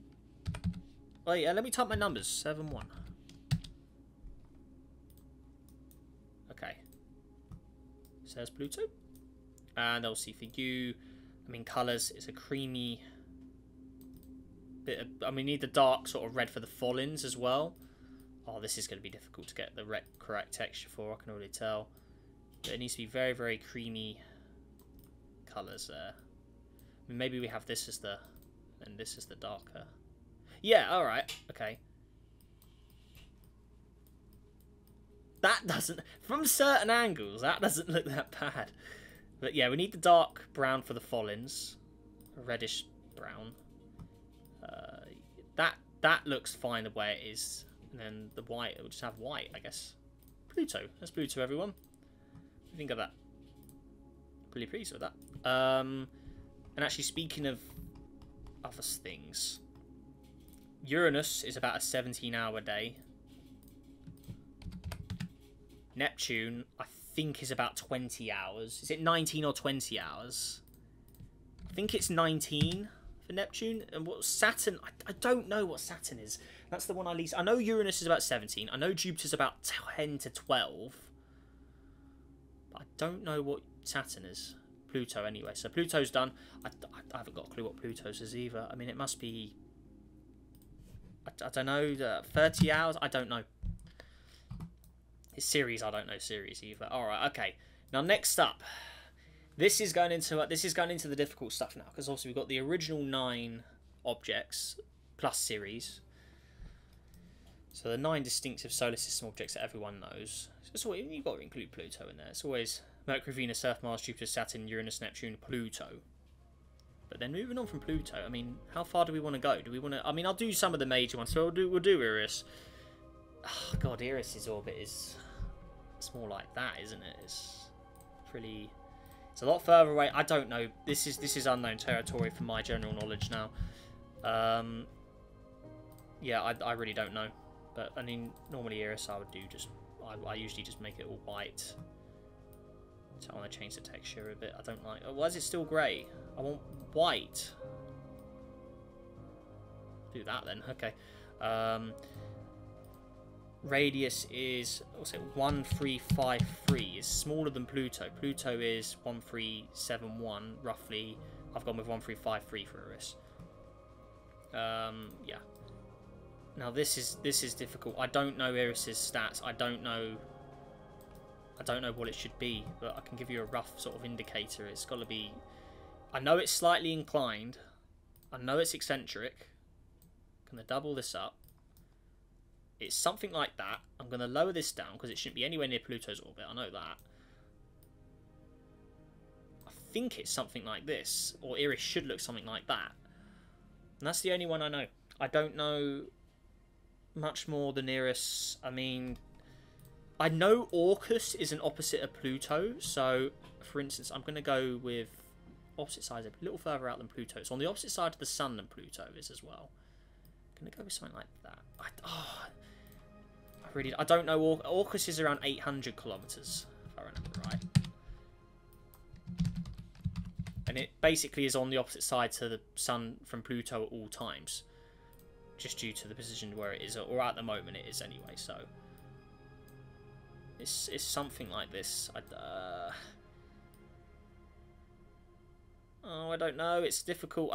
Oh yeah, let me type my numbers. 71. Okay. So there's Pluto. And obviously for you, I mean, colours is a creamy bit of, I mean, need the dark sort of red for the fallings as well. Oh, this is going to be difficult to get the correct texture for, I can already tell. But it needs to be very, very creamy colours there. I mean, maybe we have this as the, and this is the darker. Yeah, alright, okay. That doesn't, from certain angles, that doesn't look that bad. But yeah, we need the dark brown for the fallings. A reddish brown. That looks fine the way it is. And then the white, it will just have white, I guess. Pluto. That's Pluto, everyone. What do you think of that? Pretty pleased with that. And actually, speaking of other things, Uranus is about a 17-hour day. Neptune, I think, is about 20 hours. Is it 19 or 20 hours? I think it's 19 for Neptune. And what Saturn, I don't know what Saturn is. That's the one I least. I know Uranus is about 17. I know Jupiter's about 10 to 12. I don't know what Saturn is. Pluto anyway. So Pluto's done. I haven't got a clue what Pluto's is either. I mean, it must be... I don't know, 30 hours? I don't know. His series, I don't know series either. Alright, okay. Now, next up. This is going into the difficult stuff now. Because obviously we've got the original 9 objects plus series. So the 9 distinctive solar system objects that everyone knows. So you've got to include Pluto in there. It's always Mercury, Venus, Earth, Mars, Jupiter, Saturn, Uranus, Neptune, Pluto. But then moving on from Pluto, I mean, how far do we want to go? Do we want to... I mean, I'll do some of the major ones. So we'll do Uranus. Oh, God, Uranus's orbit is... It's more like that, isn't it? It's pretty... It's a lot further away. I don't know. This is unknown territory from my general knowledge now. Yeah, I really don't know. But, I mean, normally Uranus I would do just... I usually just make it all white. So I want to change the texture a bit. I don't like... Oh, why is it still grey? I want white. Do that then. Okay. Radius is... What's it? 1353. It's smaller than Pluto. Pluto is 1371, roughly. I've gone with 1353 for Uranus. Yeah. Now this is difficult. I don't know Uranus's stats. I don't know what it should be, but I can give you a rough sort of indicator. It's got to be... I know it's slightly inclined. I know it's eccentric. I'm going to double this up. It's something like that. I'm going to lower this down because it shouldn't be anywhere near Pluto's orbit. I know that. I think it's something like this. Or Eris should look something like that. And that's the only one I know. I don't know much more than Eris. I mean... I know Orcus is an opposite of Pluto, so, for instance, I'm going to go with opposite sides a little further out than Pluto. It's on the opposite side of the Sun than Pluto is as well. I'm going to go with something like that. I don't know. Orcus is around 800 kilometers, if I remember right. And it basically is on the opposite side to the Sun from Pluto at all times, just due to the position where it is, or at the moment it is anyway, so... It's something like this. Oh, I don't know. It's difficult.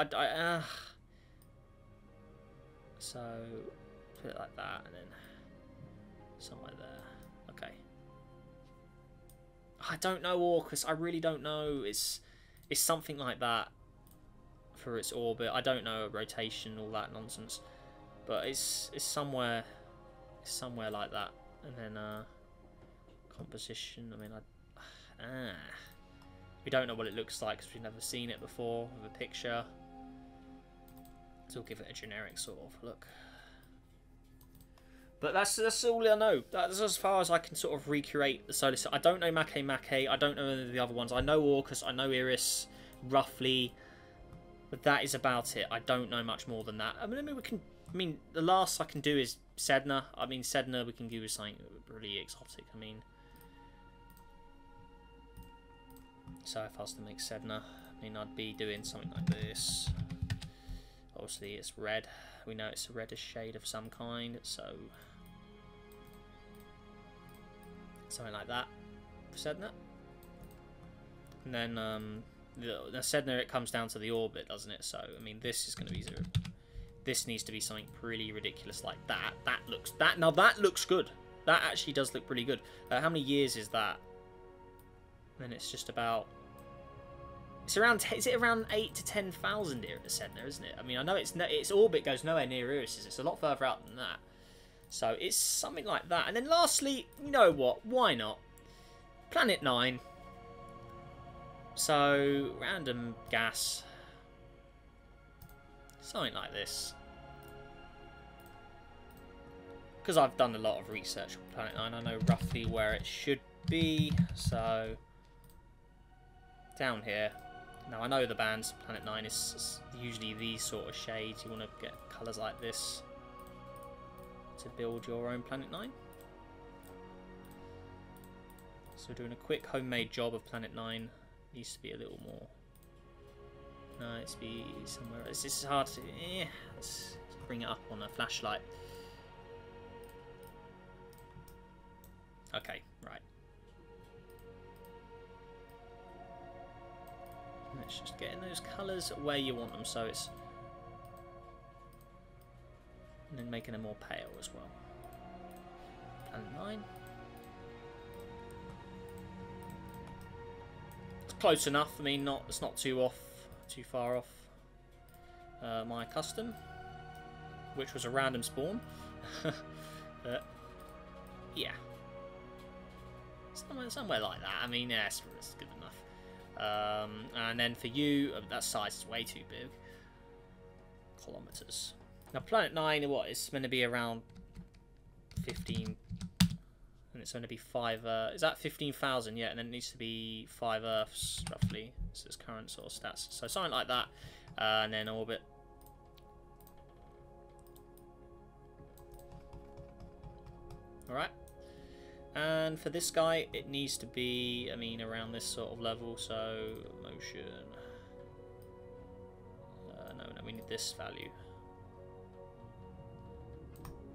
So, put it like that, and then somewhere there. Okay. I don't know Orcus. I really don't know. It's something like that for its orbit. I don't know rotation, all that nonsense, but it's somewhere like that, and then composition. I mean, we don't know what it looks like because we've never seen it before with a picture. So we'll give it a generic sort of look. But that's all I know. That's as far as I can sort of recreate the solar system. I don't know Makemake. I don't know any of the other ones. I know Orcus. I know Eris roughly, but that is about it. I don't know much more than that. I mean, the last I can do is Sedna. I mean, Sedna we can do with something really exotic. I mean. So if I was to make Sedna, I mean, I'd be doing something like this. Obviously, it's red. We know it's a reddish shade of some kind, so something like that for Sedna. And then the Sedna, it comes down to the orbit, doesn't it? So I mean, this is going to be zero. This needs to be something pretty ridiculous like that. Now that looks good. That actually does look pretty good. How many years is that? Then it's just about... It's around... Is it around 8 to 10,000 here at the Sedna, isn't it? I mean, I know its orbit goes nowhere near Uranus. It's a lot further out than that. So it's something like that. And then lastly, you know what? Why not? Planet 9. So, random gas. Something like this. Because I've done a lot of research on Planet 9, I know roughly where it should be. So... down here. Now I know the bands Planet 9 is usually these sort of shades. You want to get colours like this to build your own Planet 9. So we're doing a quick homemade job of Planet 9. Needs to be a little more. No, it's be somewhere. This is hard to. Let's bring it up on a flashlight. Okay, right. And it's just getting those colours where you want them, so it's... And then making them more pale as well. Planet 9. It's close enough. I mean, it's not too far off my custom, which was a random spawn. But yeah, somewhere like that. I mean, yeah, it's good enough. And then for you, that size is way too big. Kilometers. Now, Planet 9, what? It's going to be around 15, and it's going to be 5. Is that 15,000? Yeah, and then it needs to be 5 Earths roughly. It's its current sort of stats. So something like that, and then orbit. All right. And for this guy, it needs to be, I mean, around this sort of level. So motion. No, we need this value.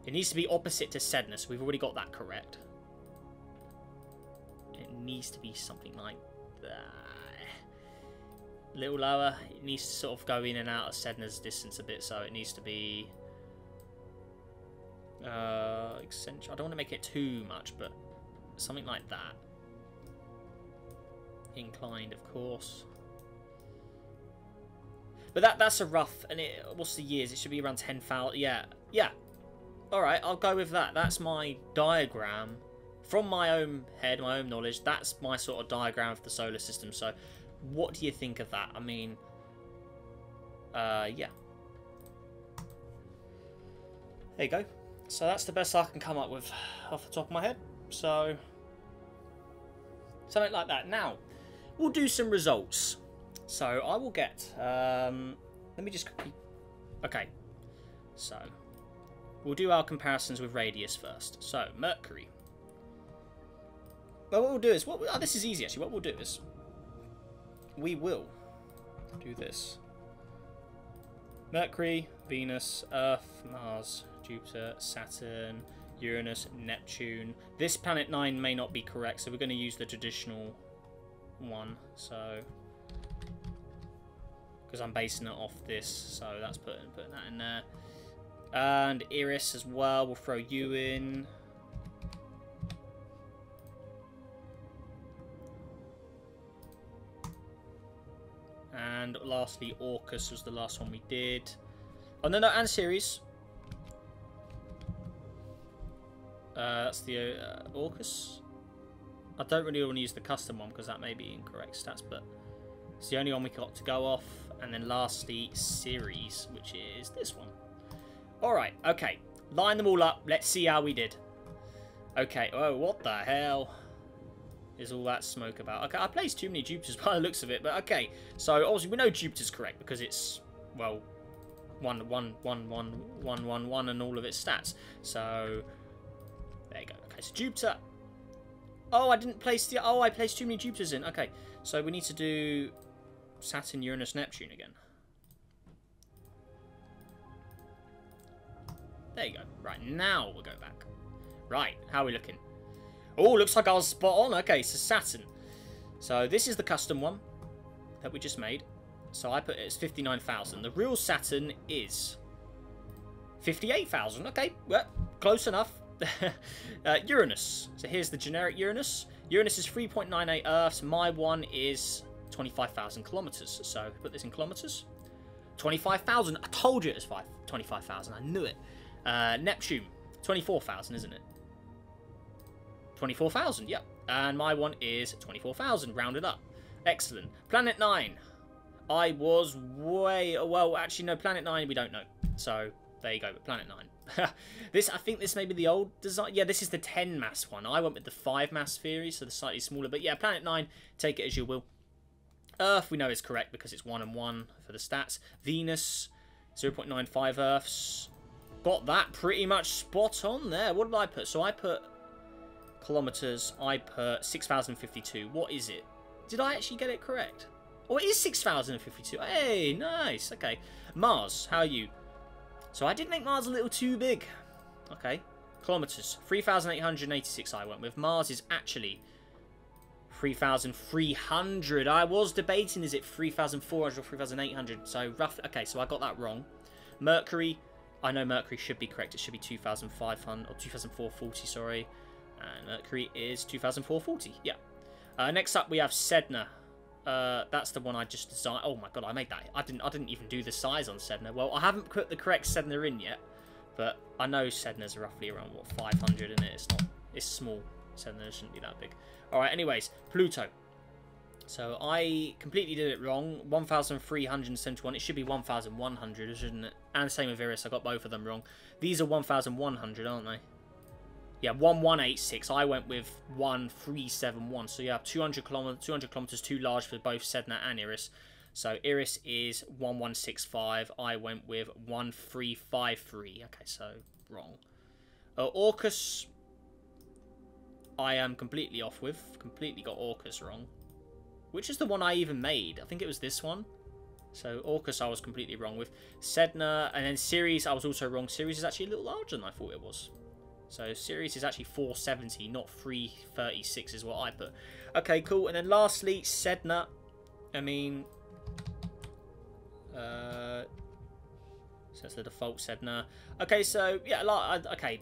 It needs to be opposite to Sedna, so we've already got that correct. It needs to be something like that. A little lower. It needs to sort of go in and out of Sedna's distance a bit, so it needs to be... eccentric. I don't want to make it too much, but something like that. Inclined, of course. But that's a rough... And what's the years? It should be around 10,000. Yeah. Alright, I'll go with that. That's my diagram. From my own head, my own knowledge, that's my sort of diagram of the solar system. So, what do you think of that? I mean, yeah. There you go. So that's the best I can come up with off the top of my head. So, something like that. Now, we'll do some results. So, I will get... let me just quickly... Okay. So... We'll do our comparisons with radius first. So, Mercury. Well, what we'll do is... this is easy, actually. What we'll do is... We will do this. Mercury, Venus, Earth, Mars, Jupiter, Saturn, Uranus, Neptune. This Planet 9 may not be correct, so we're going to use the traditional one. So... Because I'm basing it off this, so that's putting that in there. And Iris as well, we'll throw you in. And lastly, Orcus was the last one we did. Oh, no, and Ceres. That's the Orcus. I don't really want to use the custom one because that may be incorrect stats, but it's the only one we got to go off. And then lastly, Ceres, which is this one. Alright, okay. Line them all up. Let's see how we did. Okay, oh, what the hell is all that smoke about? Okay, I placed too many Jupiters by the looks of it, but okay. So, obviously, we know Jupiter's correct because it's, well, 1, 1, 1, 1, 1, 1, 1, and all of its stats. So, there you go. Okay, so Jupiter. Oh, I didn't place the... Oh, I placed too many Jupiters in. Okay, so we need to do Saturn, Uranus, Neptune again. There you go. Right, now we'll go back. Right, how are we looking? Oh, looks like I was spot on. Okay, so Saturn. So this is the custom one that we just made. So I put it as 59,000. The real Saturn is 58,000. Okay, well, close enough. Uranus. So here's the generic Uranus. Uranus is 3.98 Earths. My one is 25,000 kilometers. So put this in kilometers. 25,000. I told you it was 25,000. I knew it. Neptune, 24,000, isn't it? 24,000, yep. And my one is 24,000, rounded up. Excellent. Planet 9. I was way... Well, actually, no, Planet 9 we don't know. So, there you go, but Planet 9. I think this may be the old design. Yeah, this is the 10 mass one. I went with the 5 mass theory, so the slightly smaller. But yeah, Planet 9, take it as you will. Earth, we know is correct because it's 1 and 1 for the stats. Venus, 0.95 Earths. Got that pretty much spot on there. What did I put? So I put kilometers. I put 6,052. What is it? Did I actually get it correct? Oh, it is 6,052. Hey, nice. Okay. Mars, how are you? So I did make Mars a little too big. Okay. Kilometers. 3,886 I went with. Mars is actually 3,300. I was debating, is it 3,400 or 3,800? So roughly, okay, so I got that wrong. Mercury, I know Mercury should be correct. It should be 2,500 or 2,440, sorry. And Mercury is 2,440. Yeah. Next up we have Sedna. That's the one I just designed. Oh my god, I made that. I didn't even do the size on Sedna. Well, I haven't put the correct Sedna in yet, but I know Sedna's roughly around what, 500 in it. It's small. Sedna shouldn't be that big. All right. Anyways, Pluto. So I completely did it wrong. 1,371. It should be 1,100, shouldn't it? And same with Uranus. I got both of them wrong. These are 1,100, aren't they? Yeah, 1186. I went with 1371. So yeah, 200 kilometers too large for both Sedna and Uranus. So Uranus is 1165. I went with 1353. Okay, so wrong. Orcus, I am completely off with. Completely got Orcus wrong. Which is the one I even made? I think it was this one. So Orcus I was completely wrong with. Sedna, and then Ceres I was also wrong. Ceres is actually a little larger than I thought it was. So Ceres is actually 470, not 336 is what I put. Okay, cool. And then lastly, Sedna. I mean, so that's the default Sedna. Okay, so yeah, okay,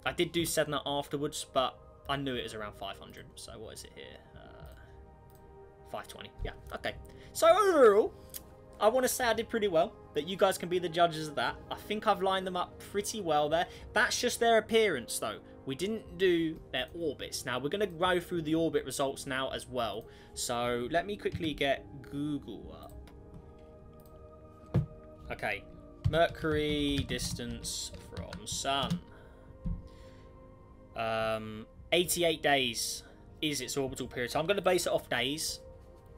I did do Sedna afterwards, but I knew it was around 500. So what is it here? 520. Yeah, okay. So overall, I want to say I did pretty well, but you guys can be the judges of that. I think I've lined them up pretty well there. That's just their appearance, though. We didn't do their orbits. Now, we're going to go through the orbit results now as well. So, let me quickly get Google up. Okay. Mercury distance from Sun. 88 days is its orbital period. So, I'm going to base it off days.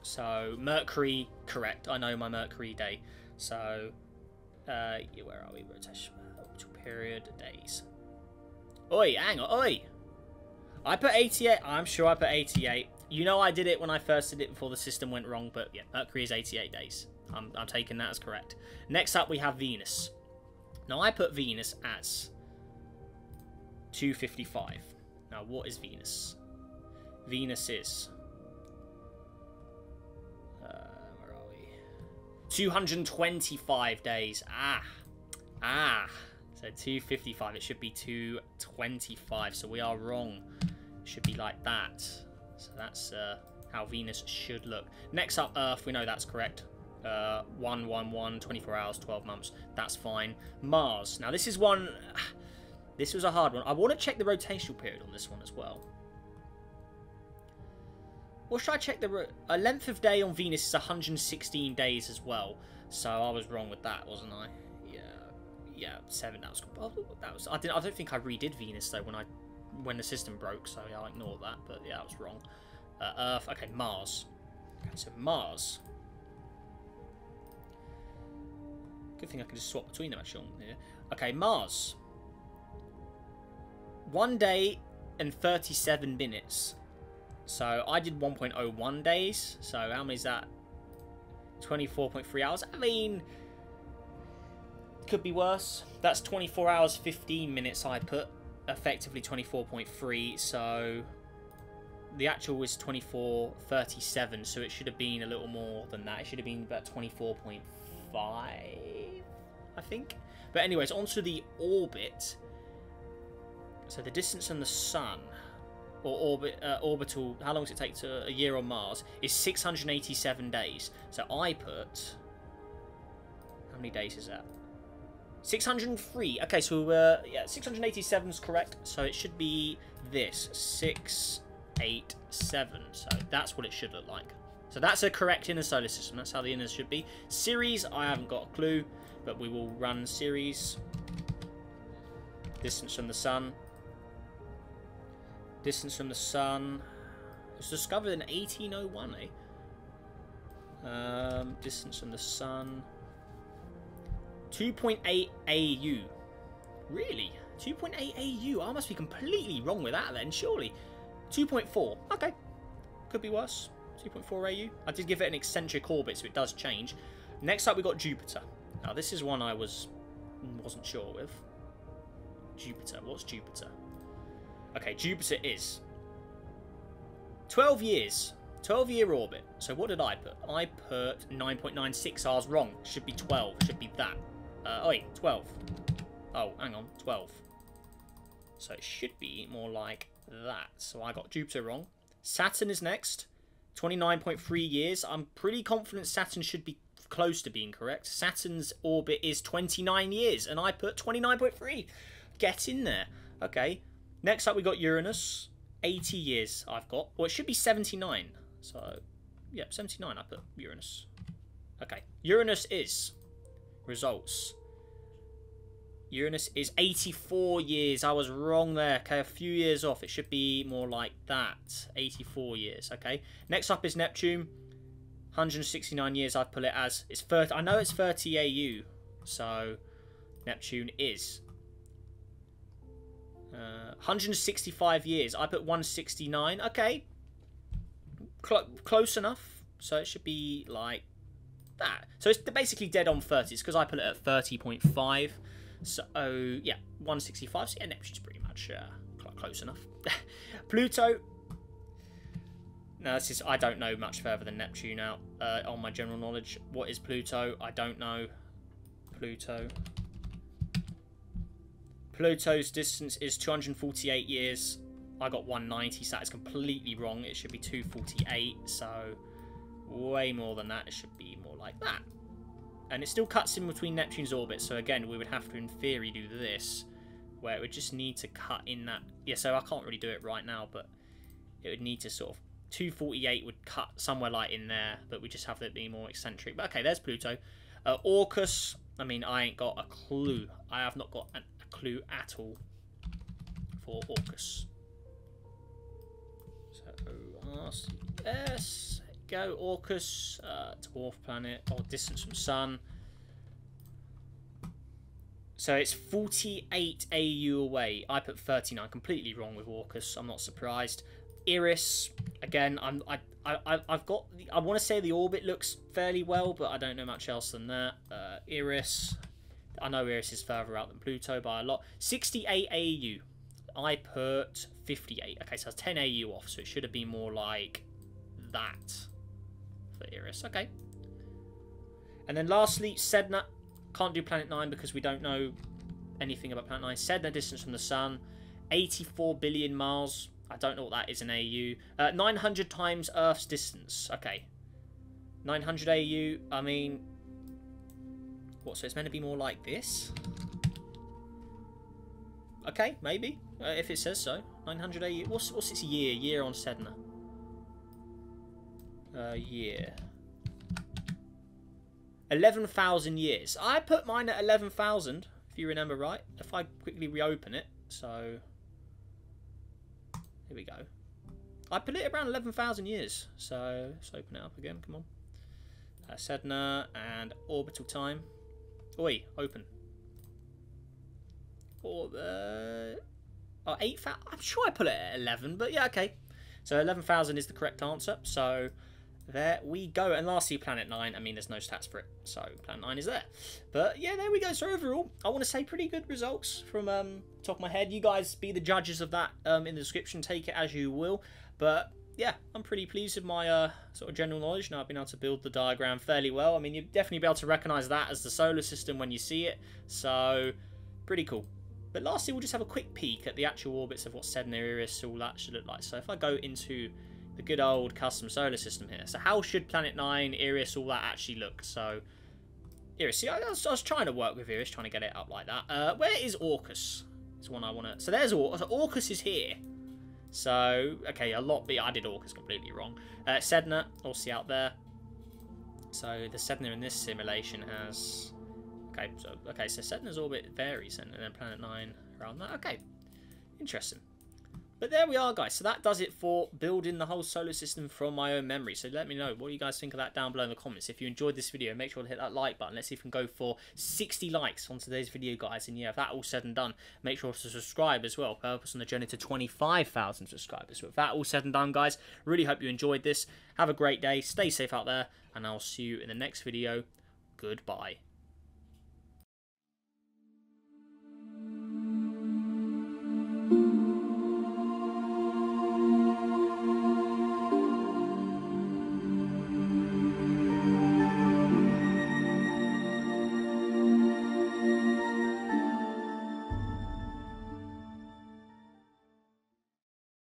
So, Mercury, correct. I know my Mercury day. So, where are we? Rotation, orbital period, days. Oi, hang on, oi! I put 88. I'm sure I put 88. You know I did it when I first did it before the system went wrong, but yeah, Mercury is 88 days. I'm taking that as correct. Next up, we have Venus. Now, I put Venus as 255. Now, what is Venus? Venus is... 225 days. So 255. It should be 225. So we are wrong. It should be like that. So that's how Venus should look. Next up, Earth. We know that's correct. 111, 24 hours, 12 months. That's fine. Mars. Now this is one. This was a hard one. I want to check the rotational period on this one as well. Or should I check the length of day on Venus is 116 days as well. So I was wrong with that, wasn't I? Yeah, 7. That was. I don't think I redid Venus though when the system broke. So yeah, I ignored that. But yeah, I was wrong. Earth. Okay, Mars. Okay, so Mars. Good thing I can just swap between them actually on here. Okay, Mars. 1 day and 37 minutes. So I did 1.01 days. So how many is that? 24.3 hours. I mean, could be worse. That's 24 hours 15 minutes I put. Effectively 24.3. So the actual is 24.37. So it should have been a little more than that. It should have been about 24.5, I think. But anyways, onto the orbit. So the distance from the Sun, or orbital, how long does it take to a year on Mars, is 687 days. So I put, how many days is that? 603. Okay, so yeah, 687 is correct. So it should be this, 687. So that's what it should look like. So that's a correct inner solar system. That's how the inners should be. Ceres, I haven't got a clue, but we will run Ceres. Distance from the Sun. Distance from the Sun. It was discovered in 1801, eh? Distance from the Sun. 2.8 AU. Really? 2.8 AU? I must be completely wrong with that then, surely. 2.4. Okay. Could be worse. 2.4 AU. I did give it an eccentric orbit, so it does change. Next up, we got Jupiter. Now, this is one I wasn't sure with. Jupiter. What's Jupiter? Okay, Jupiter is 12 years 12-year orbit. So what did I put? I put 9.96. I was wrong. It should be 12. It should be that. Oh wait, 12. Oh, hang on, 12. So it should be more like that. So I got Jupiter wrong. Saturn is next. 29.3 years. I'm pretty confident Saturn should be close to being correct. Saturn's orbit is 29 years, and I put 29.3. Get in there. Okay. Next up, we got Uranus. 80 years I've got. Well, it should be 79. So, yeah, 79 I put Uranus. Okay. Uranus is... results. Uranus is 84 years. I was wrong there. Okay, a few years off. It should be more like that. 84 years. Okay. Next up is Neptune. 169 years I've put it as. It's 30. I know it's 30 AU. So, Neptune is... 165 years. I put 169. Okay. Close enough. So it should be like that. So it's basically dead on 30. It's because I put it at 30.5. So, yeah, 165. So, yeah, Neptune's pretty much close enough. Pluto. No, this is... I don't know much further than Neptune out on my general knowledge. What is Pluto? I don't know. Pluto. Pluto's distance is 248 years. I got 190, so that is completely wrong. It should be 248, so way more than that. It should be more like that. And it still cuts in between Neptune's orbit, so again, we would have to, in theory, do this, where it would just need to cut in that... Yeah, so I can't really do it right now, but it would need to sort of... 248 would cut somewhere like in there, but we just have to be more eccentric. But okay, there's Pluto. Orcus, I mean, I ain't got a clue. I have not got a clue at all for Orcus. So, RCS, go, Orcus, dwarf planet, or distance from Sun. So it's 48 AU away. I put 39, completely wrong with Orcus. I'm not surprised. Iris, again, I've got. I want to say the orbit looks fairly well, but I don't know much else than that. Iris, I know Iris is further out than Pluto by a lot. 68 AU. I put 58. Okay, so that's 10 AU off, so it should have been more like that for Iris. Okay. And then lastly, Sedna. Can't do Planet 9 because we don't know anything about Planet 9. Sedna, distance from the Sun, 84 billion miles. I don't know what that is in AU. 900 times Earth's distance. Okay. 900 AU. I mean... What, so it's meant to be more like this? Okay, maybe. If it says so. 900 AU. What's its year? Year on Sedna. Year. 11,000 years. I put mine at 11,000, if you remember right. If I quickly reopen it. So... Here we go. I put it around 11,000 years. So let's open it up again. Come on. Sedna and orbital time. Oi, open. Or 8,000. I'm sure I put it at 11, but yeah, okay. So 11,000 is the correct answer. So there we go. And lastly, Planet 9. I mean, there's no stats for it. So Planet 9 is there. But yeah, there we go. So overall, I want to say pretty good results from top of my head. You guys be the judges of that in the description. Take it as you will. But yeah, I'm pretty pleased with my sort of general knowledge. Now I've been able to build the diagram fairly well. I mean, you'll definitely be able to recognize that as the solar system when you see it. So pretty cool. But lastly, we'll just have a quick peek at the actual orbits of what Sedna, Iris, all that should look like. So if I go into the good old custom solar system here. So how should Planet 9, Iris, all that actually look? So Iris, see, I was trying to work with Iris, trying to get it up like that. Where is Orcus? Is one I want to... So there's Orcus. So Orcus is here. So, okay, a lot... I did Orcus completely wrong. Sedna, also out there. So the Sedna in this simulation has... Okay, so Sedna's orbit varies, and then Planet 9 around that. Okay, interesting. But there we are, guys. So that does it for building the whole solar system from my own memory. So let me know, what do you guys think of that down below in the comments? If you enjoyed this video, make sure to hit that like button. Let's see if we can go for 60 likes on today's video, guys. And yeah, if that all said and done, make sure to subscribe as well. Help us on the journey to 25,000 subscribers. So with that all said and done, guys, really hope you enjoyed this. Have a great day. Stay safe out there. And I'll see you in the next video. Goodbye. Thank you.